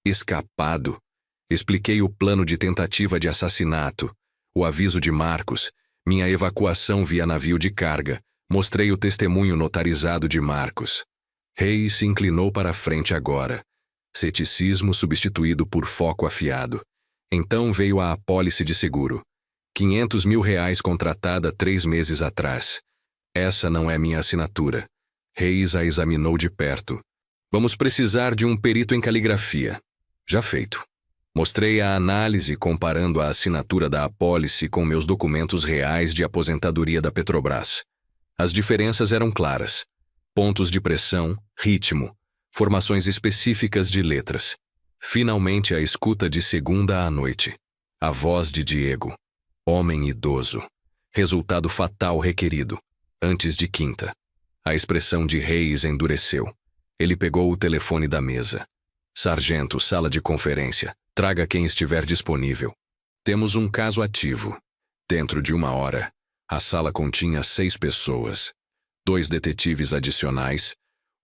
Escapado? Expliquei o plano de tentativa de assassinato, o aviso de Marcos, minha evacuação via navio de carga. Mostrei o testemunho notarizado de Marcos. Reis se inclinou para a frente agora. Ceticismo substituído por foco afiado. Então veio a apólice de seguro. R$ 500 mil contratada 3 meses atrás. Essa não é minha assinatura. Reis a examinou de perto. Vamos precisar de um perito em caligrafia. Já feito. Mostrei a análise comparando a assinatura da apólice com meus documentos reais de aposentadoria da Petrobras. As diferenças eram claras. Pontos de pressão, ritmo, formações específicas de letras. Finalmente a escuta de segunda à noite. A voz de Diego. Homem idoso. Resultado fatal requerido. Antes de quinta. A expressão de Reis endureceu. Ele pegou o telefone da mesa. Sargento, sala de conferência. Traga quem estiver disponível. Temos um caso ativo. Dentro de 1 hora, a sala continha 6 pessoas. 2 detetives adicionais,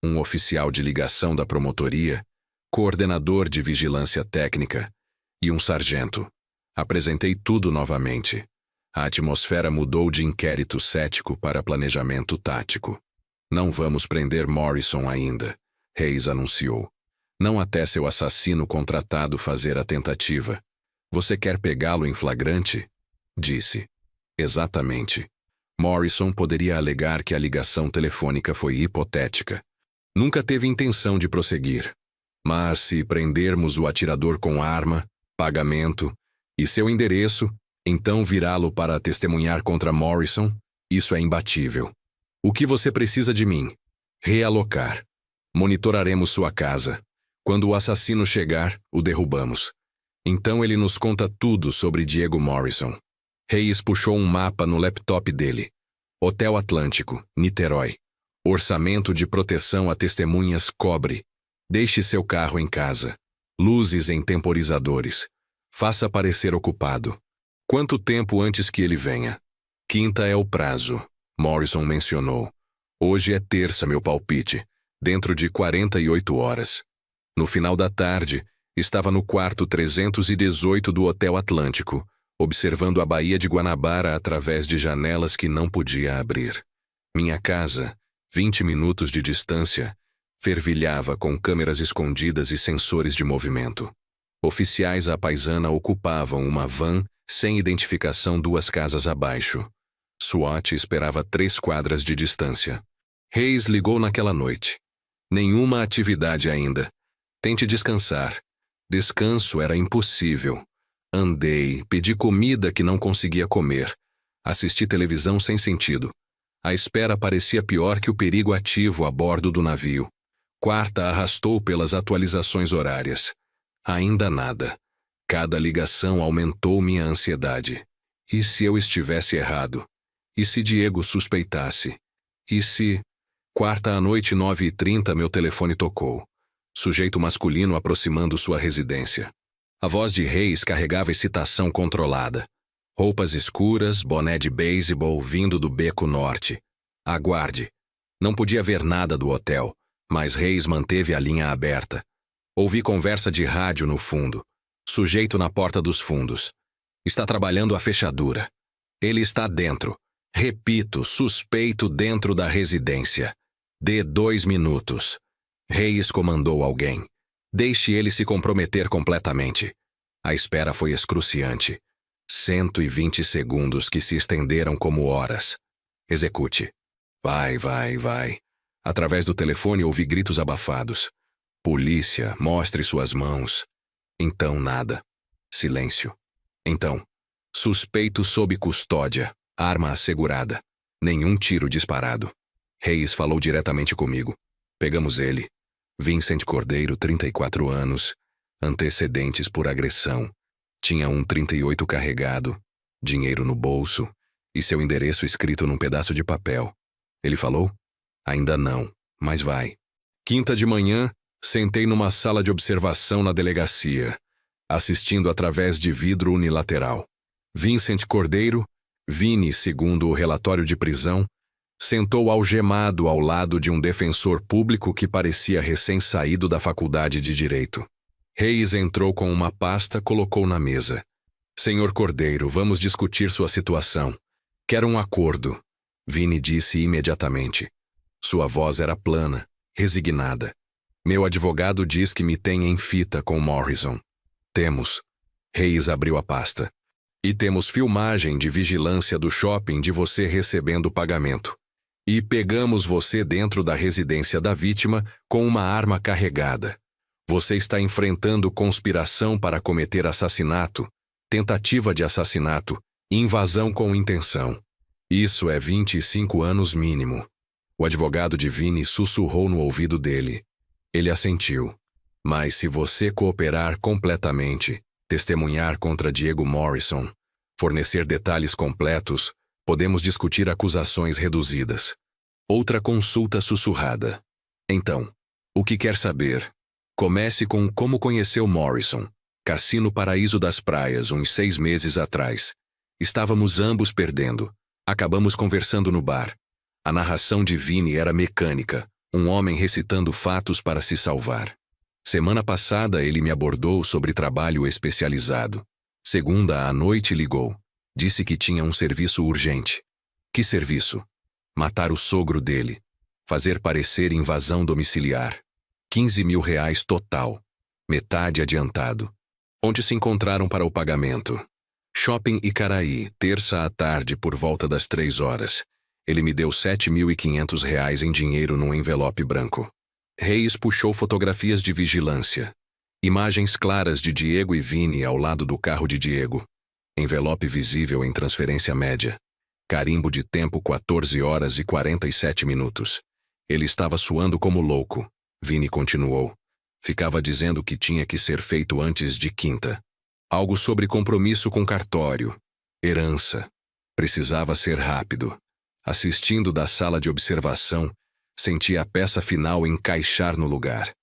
um oficial de ligação da promotoria, coordenador de vigilância técnica e um sargento. Apresentei tudo novamente. A atmosfera mudou de inquérito cético para planejamento tático. Não vamos prender Morrison ainda, Reis anunciou. Não até seu assassino contratado fazer a tentativa. Você quer pegá-lo em flagrante? Disse. Exatamente. Morrison poderia alegar que a ligação telefônica foi hipotética. Nunca teve intenção de prosseguir. Mas se prendermos o atirador com arma, pagamento e seu endereço, então virá-lo para testemunhar contra Morrison, isso é imbatível. O que você precisa de mim? Realocar. Monitoraremos sua casa. Quando o assassino chegar, o derrubamos. Então ele nos conta tudo sobre Diego Morrison. Reis puxou um mapa no laptop dele. Hotel Atlântico, Niterói. Orçamento de proteção a testemunhas cobre. Deixe seu carro em casa. Luzes em temporizadores. Faça parecer ocupado. Quanto tempo antes que ele venha? Quinta é o prazo, Morrison mencionou. Hoje é terça, meu palpite. Dentro de 48 horas. No final da tarde, estava no quarto 318 do Hotel Atlântico, observando a Baía de Guanabara através de janelas que não podia abrir. Minha casa, 20 minutos de distância, fervilhava com câmeras escondidas e sensores de movimento. Oficiais à paisana ocupavam uma van sem identificação 2 casas abaixo. SWAT esperava 3 quadras de distância. Reis ligou naquela noite. Nenhuma atividade ainda. Tente descansar. Descanso era impossível. Andei, pedi comida que não conseguia comer. Assisti televisão sem sentido. A espera parecia pior que o perigo ativo a bordo do navio. Quarta arrastou pelas atualizações horárias. Ainda nada. Cada ligação aumentou minha ansiedade. E se eu estivesse errado? E se Diego suspeitasse? E se... Quarta à noite, 9h30, meu telefone tocou. Sujeito masculino aproximando sua residência. A voz de Reis carregava excitação controlada. Roupas escuras, boné de beisebol vindo do beco norte. Aguarde. Não podia ver nada do hotel, mas Reis manteve a linha aberta. Ouvi conversa de rádio no fundo. Sujeito na porta dos fundos. Está trabalhando a fechadura. Ele está dentro. Repito, suspeito dentro da residência. Dê 2 minutos. Reis comandou alguém. Deixe ele se comprometer completamente. A espera foi excruciante. 120 segundos que se estenderam como horas. Execute. Vai, vai, vai. Através do telefone ouvi gritos abafados. Polícia, mostre suas mãos. Então nada. Silêncio. Então, suspeito sob custódia. Arma assegurada. Nenhum tiro disparado. Reis falou diretamente comigo. Pegamos ele. Vincent Cordeiro, 34 anos. Antecedentes por agressão. Tinha um 38 carregado. Dinheiro no bolso. E seu endereço escrito num pedaço de papel. Ele falou? Ainda não, mas vai. Quinta de manhã, sentei numa sala de observação na delegacia, assistindo através de vidro unilateral. Vincent Cordeiro, Vini, segundo o relatório de prisão, Sentou algemado ao lado de um defensor público que parecia recém-saído da faculdade de Direito. Hayes entrou com uma pasta, colocou na mesa. Senhor Cordeiro, vamos discutir sua situação. Quero um acordo. Vinnie disse imediatamente. Sua voz era plana, resignada. Meu advogado diz que me tem em fita com Morrison. Temos. Hayes abriu a pasta. E temos filmagem de vigilância do shopping de você recebendo o pagamento. E pegamos você dentro da residência da vítima com uma arma carregada. Você está enfrentando conspiração para cometer assassinato, tentativa de assassinato, invasão com intenção. Isso é 25 anos mínimo. O advogado de Vinnie sussurrou no ouvido dele. Ele assentiu. Mas se você cooperar completamente, testemunhar contra Diego Morrison, fornecer detalhes completos, podemos discutir acusações reduzidas. Outra consulta sussurrada. Então, o que quer saber? Comece com como conheceu Morrison. Cassino Paraíso das Praias, uns 6 meses atrás. Estávamos ambos perdendo. Acabamos conversando no bar. A narração de Vinnie era mecânica, um homem recitando fatos para se salvar. Semana passada ele me abordou sobre trabalho especializado. Segunda à noite ligou. Disse que tinha um serviço urgente. Que serviço? Matar o sogro dele. Fazer parecer invasão domiciliar. 15 mil reais total. Metade adiantado. Onde se encontraram para o pagamento? Shopping Icaraí, terça à tarde por volta das 3 horas. Ele me deu 7.500 reais em dinheiro num envelope branco. Hayes puxou fotografias de vigilância. Imagens claras de Diego e Vinnie ao lado do carro de Diego. Envelope visível em transferência média. Carimbo de tempo 14 horas e 47 minutos. Ele estava suando como louco. Vinnie continuou. Ficava dizendo que tinha que ser feito antes de quinta. Algo sobre compromisso com cartório. Herança. Precisava ser rápido. Assistindo da sala de observação, senti a peça final encaixar no lugar.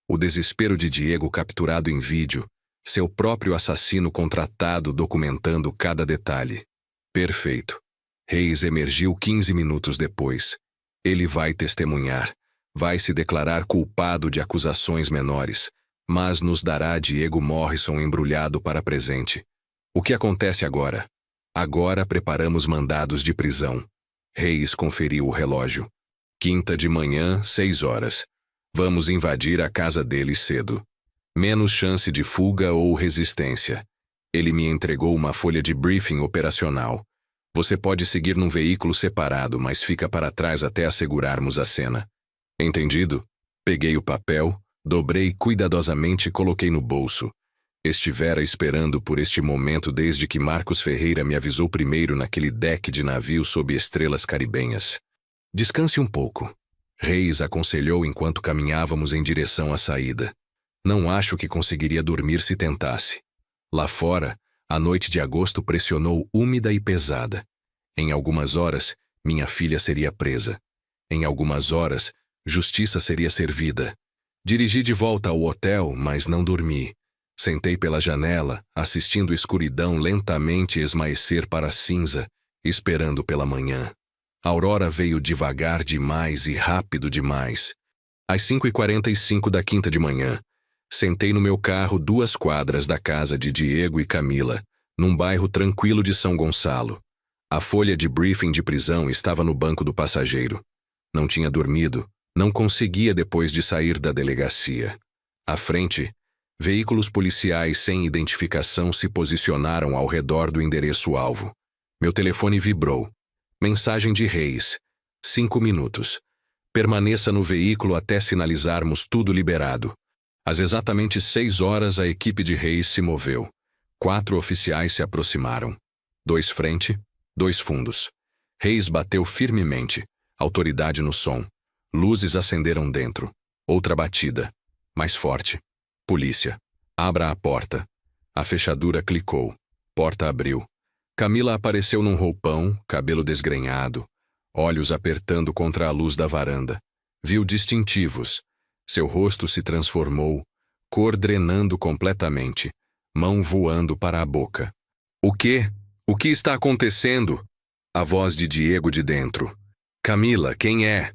O desespero de Diego capturado em vídeo, seu próprio assassino contratado documentando cada detalhe. Perfeito. Hayes emergiu 15 minutos depois. Ele vai testemunhar, vai se declarar culpado de acusações menores, mas nos dará Diego Morrison embrulhado para presente. O que acontece agora? Agora preparamos mandados de prisão. Hayes conferiu o relógio. Quinta de manhã, 6 horas. Vamos invadir a casa dele cedo. Menos chance de fuga ou resistência. Ele me entregou uma folha de briefing operacional. Você pode seguir num veículo separado, mas fica para trás até assegurarmos a cena. Entendido? Peguei o papel, dobrei cuidadosamente e coloquei no bolso. Estivera esperando por este momento desde que Marcos Ferreira me avisou primeiro naquele deck de navio sob estrelas caribenhas. Descanse um pouco. Hayes aconselhou enquanto caminhávamos em direção à saída. Não acho que conseguiria dormir se tentasse. Lá fora, a noite de agosto pressionou úmida e pesada. Em algumas horas, minha filha seria presa. Em algumas horas, justiça seria servida. Dirigi de volta ao hotel, mas não dormi. Sentei pela janela, assistindo a escuridão lentamente esmaecer para a cinza, esperando pela manhã. A aurora veio devagar demais e rápido demais. Às 5h45 da quinta de manhã, sentei no meu carro 2 quadras da casa de Diego e Camila, num bairro tranquilo de São Gonçalo. A folha de briefing de prisão estava no banco do passageiro. Não tinha dormido, não conseguia depois de sair da delegacia. À frente, veículos policiais sem identificação se posicionaram ao redor do endereço-alvo. Meu telefone vibrou. Mensagem de Hayes. 5 minutos. Permaneça no veículo até sinalizarmos tudo liberado. Às exatamente 6 horas, a equipe de Hayes se moveu. 4 oficiais se aproximaram. 2 frente, 2 fundos. Hayes bateu firmemente. Autoridade no som. Luzes acenderam dentro. Outra batida. Mais forte. Polícia. Abra a porta. A fechadura clicou. Porta abriu. Camila apareceu num roupão, cabelo desgrenhado, olhos apertando contra a luz da varanda. Viu distintivos. Seu rosto se transformou, cor drenando completamente, mão voando para a boca. O quê? O que está acontecendo? A voz de Diego de dentro. Camila, quem é?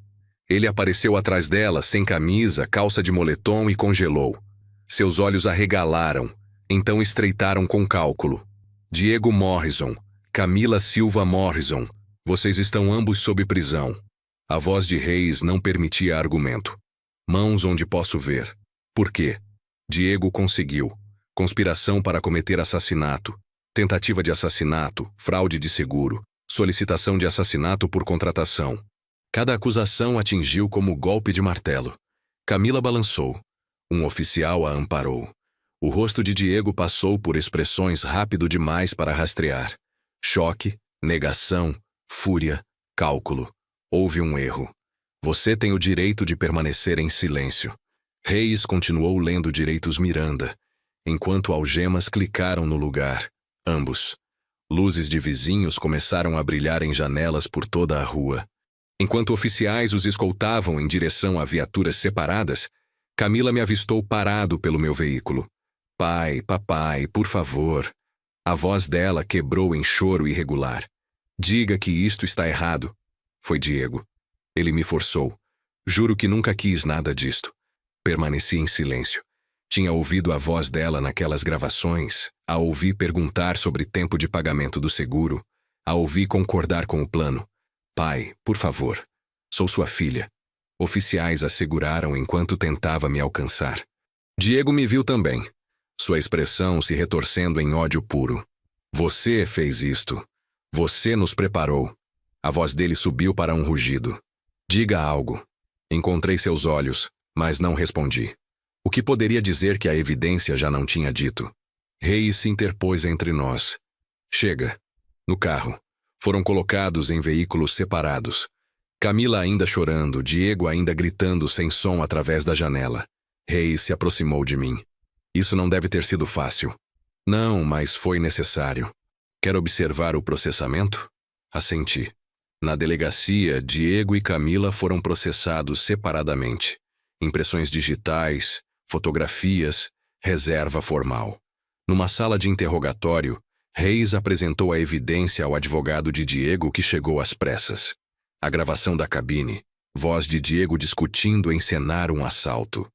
Ele apareceu atrás dela, sem camisa, calça de moletom e congelou. Seus olhos arregalaram, então estreitaram com cálculo. Diego Morrison, Camila Silva Morrison, vocês estão ambos sob prisão. A voz de Reis não permitia argumento. Mãos onde posso ver. Por quê? Diego conseguiu. Conspiração para cometer assassinato, tentativa de assassinato, fraude de seguro, solicitação de assassinato por contratação. Cada acusação atingiu como golpe de martelo. Camila balançou. Um oficial a amparou. O rosto de Diego passou por expressões rápido demais para rastrear. Choque, negação, fúria, cálculo. Houve um erro. Você tem o direito de permanecer em silêncio. Reis continuou lendo direitos Miranda, enquanto algemas clicaram no lugar, ambos. Luzes de vizinhos começaram a brilhar em janelas por toda a rua. Enquanto oficiais os escoltavam em direção a viaturas separadas, Camila me avistou parado pelo meu veículo. Pai, papai, por favor. A voz dela quebrou em choro irregular. Diga que isto está errado. Foi Diego. Ele me forçou. Juro que nunca quis nada disto. Permaneci em silêncio. Tinha ouvido a voz dela naquelas gravações, a ouvi perguntar sobre tempo de pagamento do seguro, a ouvi concordar com o plano. Pai, por favor. Sou sua filha. Oficiais asseguraram enquanto tentava me alcançar. Diego me viu também. Sua expressão se retorcendo em ódio puro. Você fez isto. Você nos preparou. A voz dele subiu para um rugido. Diga algo. Encontrei seus olhos, mas não respondi. O que poderia dizer que a evidência já não tinha dito? Reis se interpôs entre nós. Chega. No carro. Foram colocados em veículos separados. Camila ainda chorando, Diego ainda gritando sem som através da janela. Reis se aproximou de mim. Isso não deve ter sido fácil. Não, mas foi necessário. Quer observar o processamento? Assenti. Na delegacia, Diego e Camila foram processados separadamente. Impressões digitais, fotografias, reserva formal. Numa sala de interrogatório, Reis apresentou a evidência ao advogado de Diego que chegou às pressas. A gravação da cabine, voz de Diego discutindo encenar um assalto.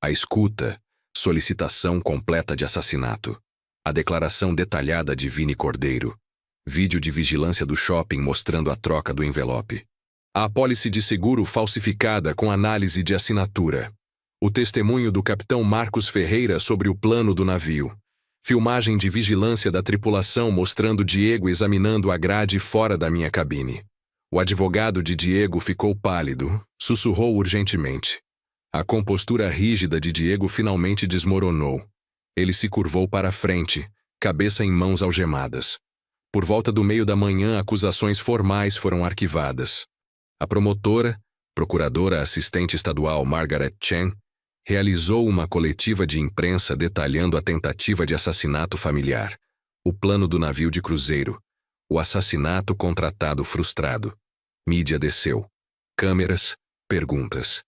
A escuta, solicitação completa de assassinato. A declaração detalhada de Vini Cordeiro. Vídeo de vigilância do shopping mostrando a troca do envelope. A apólice de seguro falsificada com análise de assinatura. O testemunho do capitão Marcos Ferreira sobre o plano do navio. Filmagem de vigilância da tripulação mostrando Diego examinando a grade fora da minha cabine. O advogado de Diego ficou pálido, sussurrou urgentemente. A compostura rígida de Diego finalmente desmoronou. Ele se curvou para a frente, cabeça em mãos algemadas. Por volta do meio da manhã, acusações formais foram arquivadas. A promotora, procuradora assistente estadual Margaret Chen, realizou uma coletiva de imprensa detalhando a tentativa de assassinato familiar, o plano do navio de cruzeiro, o assassinato contratado frustrado. Mídia desceu. Câmeras, perguntas.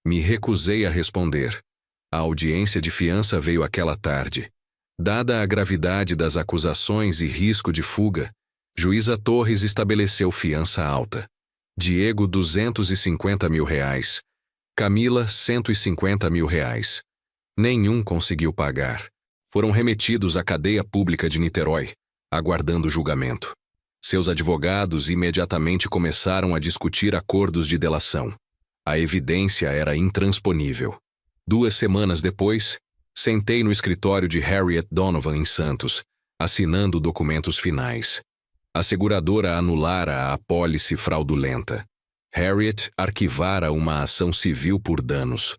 Me recusei a responder. A audiência de fiança veio aquela tarde. Dada a gravidade das acusações e risco de fuga, juíza Torres estabeleceu fiança alta. Diego, R$250 mil. Camila, R$150 mil. Nenhum conseguiu pagar. Foram remetidos à cadeia pública de Niterói, aguardando julgamento. Seus advogados imediatamente começaram a discutir acordos de delação. A evidência era intransponível. 2 semanas depois, sentei no escritório de Harriet Donovan em Santos, assinando documentos finais. A seguradora anulara a apólice fraudulenta. Harriet arquivara uma ação civil por danos,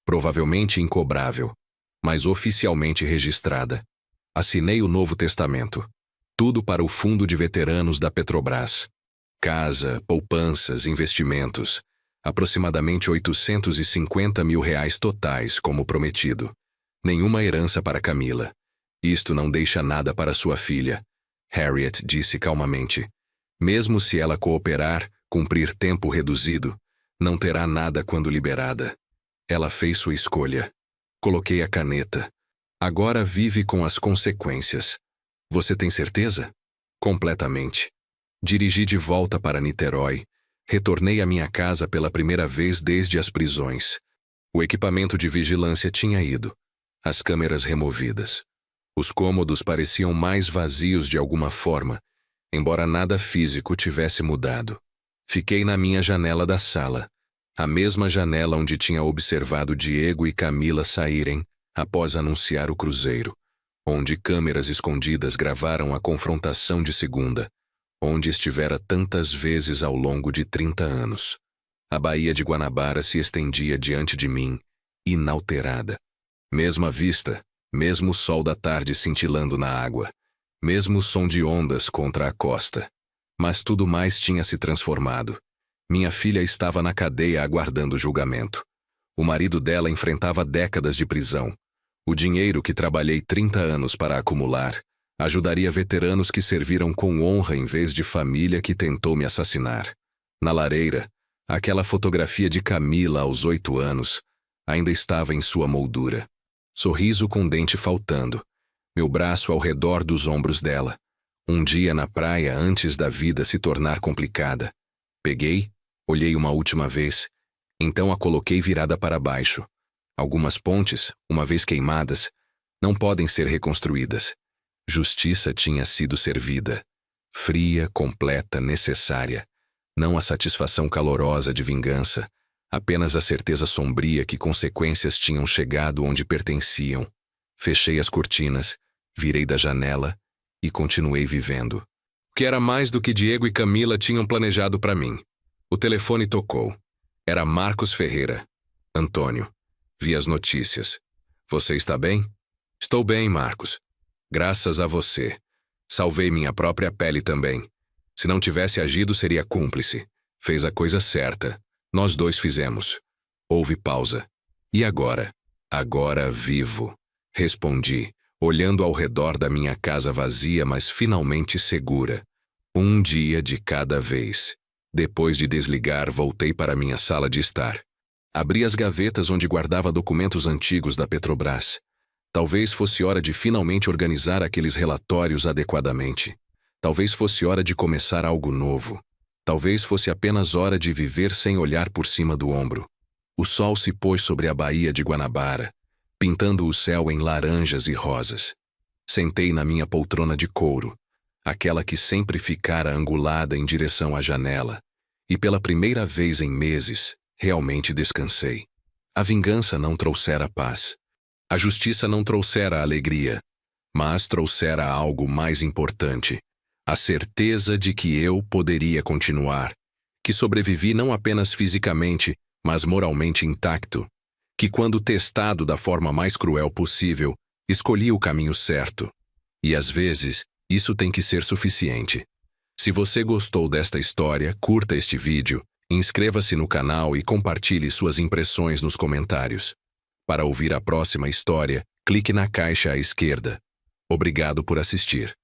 provavelmente incobrável, mas oficialmente registrada. Assinei o Novo Testamento. Tudo para o Fundo de Veteranos da Petrobras. Casa, poupanças, investimentos. Aproximadamente R$850 mil totais, como prometido. Nenhuma herança para Camila. Isto não deixa nada para sua filha. Harriet disse calmamente. Mesmo se ela cooperar, cumprir tempo reduzido, não terá nada quando liberada. Ela fez sua escolha. Coloquei a caneta. Agora vive com as consequências. Você tem certeza? Completamente. Dirigi de volta para Niterói. Retornei à minha casa pela primeira vez desde as prisões. O equipamento de vigilância tinha ido. As câmeras removidas. Os cômodos pareciam mais vazios de alguma forma, embora nada físico tivesse mudado. Fiquei na minha janela da sala, a mesma janela onde tinha observado Diego e Camila saírem após anunciar o cruzeiro, onde câmeras escondidas gravaram a confrontação de segunda, onde estivera tantas vezes ao longo de 30 anos. A Baía de Guanabara se estendia diante de mim, inalterada. Mesma vista, mesmo sol da tarde cintilando na água, mesmo som de ondas contra a costa. Mas tudo mais tinha se transformado. Minha filha estava na cadeia aguardando julgamento. O marido dela enfrentava décadas de prisão. O dinheiro que trabalhei 30 anos para acumular ajudaria veteranos que serviram com honra em vez de família que tentou me assassinar. Na lareira, aquela fotografia de Camila aos 8 anos ainda estava em sua moldura. Sorriso com dente faltando, meu braço ao redor dos ombros dela. Um dia na praia antes da vida se tornar complicada. Peguei, olhei uma última vez, então a coloquei virada para baixo. Algumas pontes, uma vez queimadas, não podem ser reconstruídas. Justiça tinha sido servida. Fria, completa, necessária. Não a satisfação calorosa de vingança, apenas a certeza sombria que consequências tinham chegado onde pertenciam. Fechei as cortinas, virei da janela e continuei vivendo. O que era mais do que Diego e Camila tinham planejado para mim. O telefone tocou. Era Marcos Ferreira. Antônio. Vi as notícias. Você está bem? Estou bem, Marcos. Graças a você. Salvei minha própria pele também. Se não tivesse agido, seria cúmplice. Fez a coisa certa. Nós dois fizemos. Houve pausa. E agora? Agora vivo. Respondi, olhando ao redor da minha casa vazia, mas finalmente segura. Um dia de cada vez. Depois de desligar, voltei para minha sala de estar. Abri as gavetas onde guardava documentos antigos da Petrobras. Talvez fosse hora de finalmente organizar aqueles relatórios adequadamente. Talvez fosse hora de começar algo novo. Talvez fosse apenas hora de viver sem olhar por cima do ombro. O sol se pôs sobre a Baía de Guanabara, pintando o céu em laranjas e rosas. Sentei na minha poltrona de couro, aquela que sempre ficara angulada em direção à janela, e pela primeira vez em meses, realmente descansei. A vingança não trouxera paz. A justiça não trouxera alegria, mas trouxera algo mais importante. A certeza de que eu poderia continuar, que sobrevivi não apenas fisicamente, mas moralmente intacto, que quando testado da forma mais cruel possível, escolhi o caminho certo. E às vezes, isso tem que ser suficiente. Se você gostou desta história, curta este vídeo, inscreva-se no canal e compartilhe suas impressões nos comentários. Para ouvir a próxima história, clique na caixa à esquerda. Obrigado por assistir.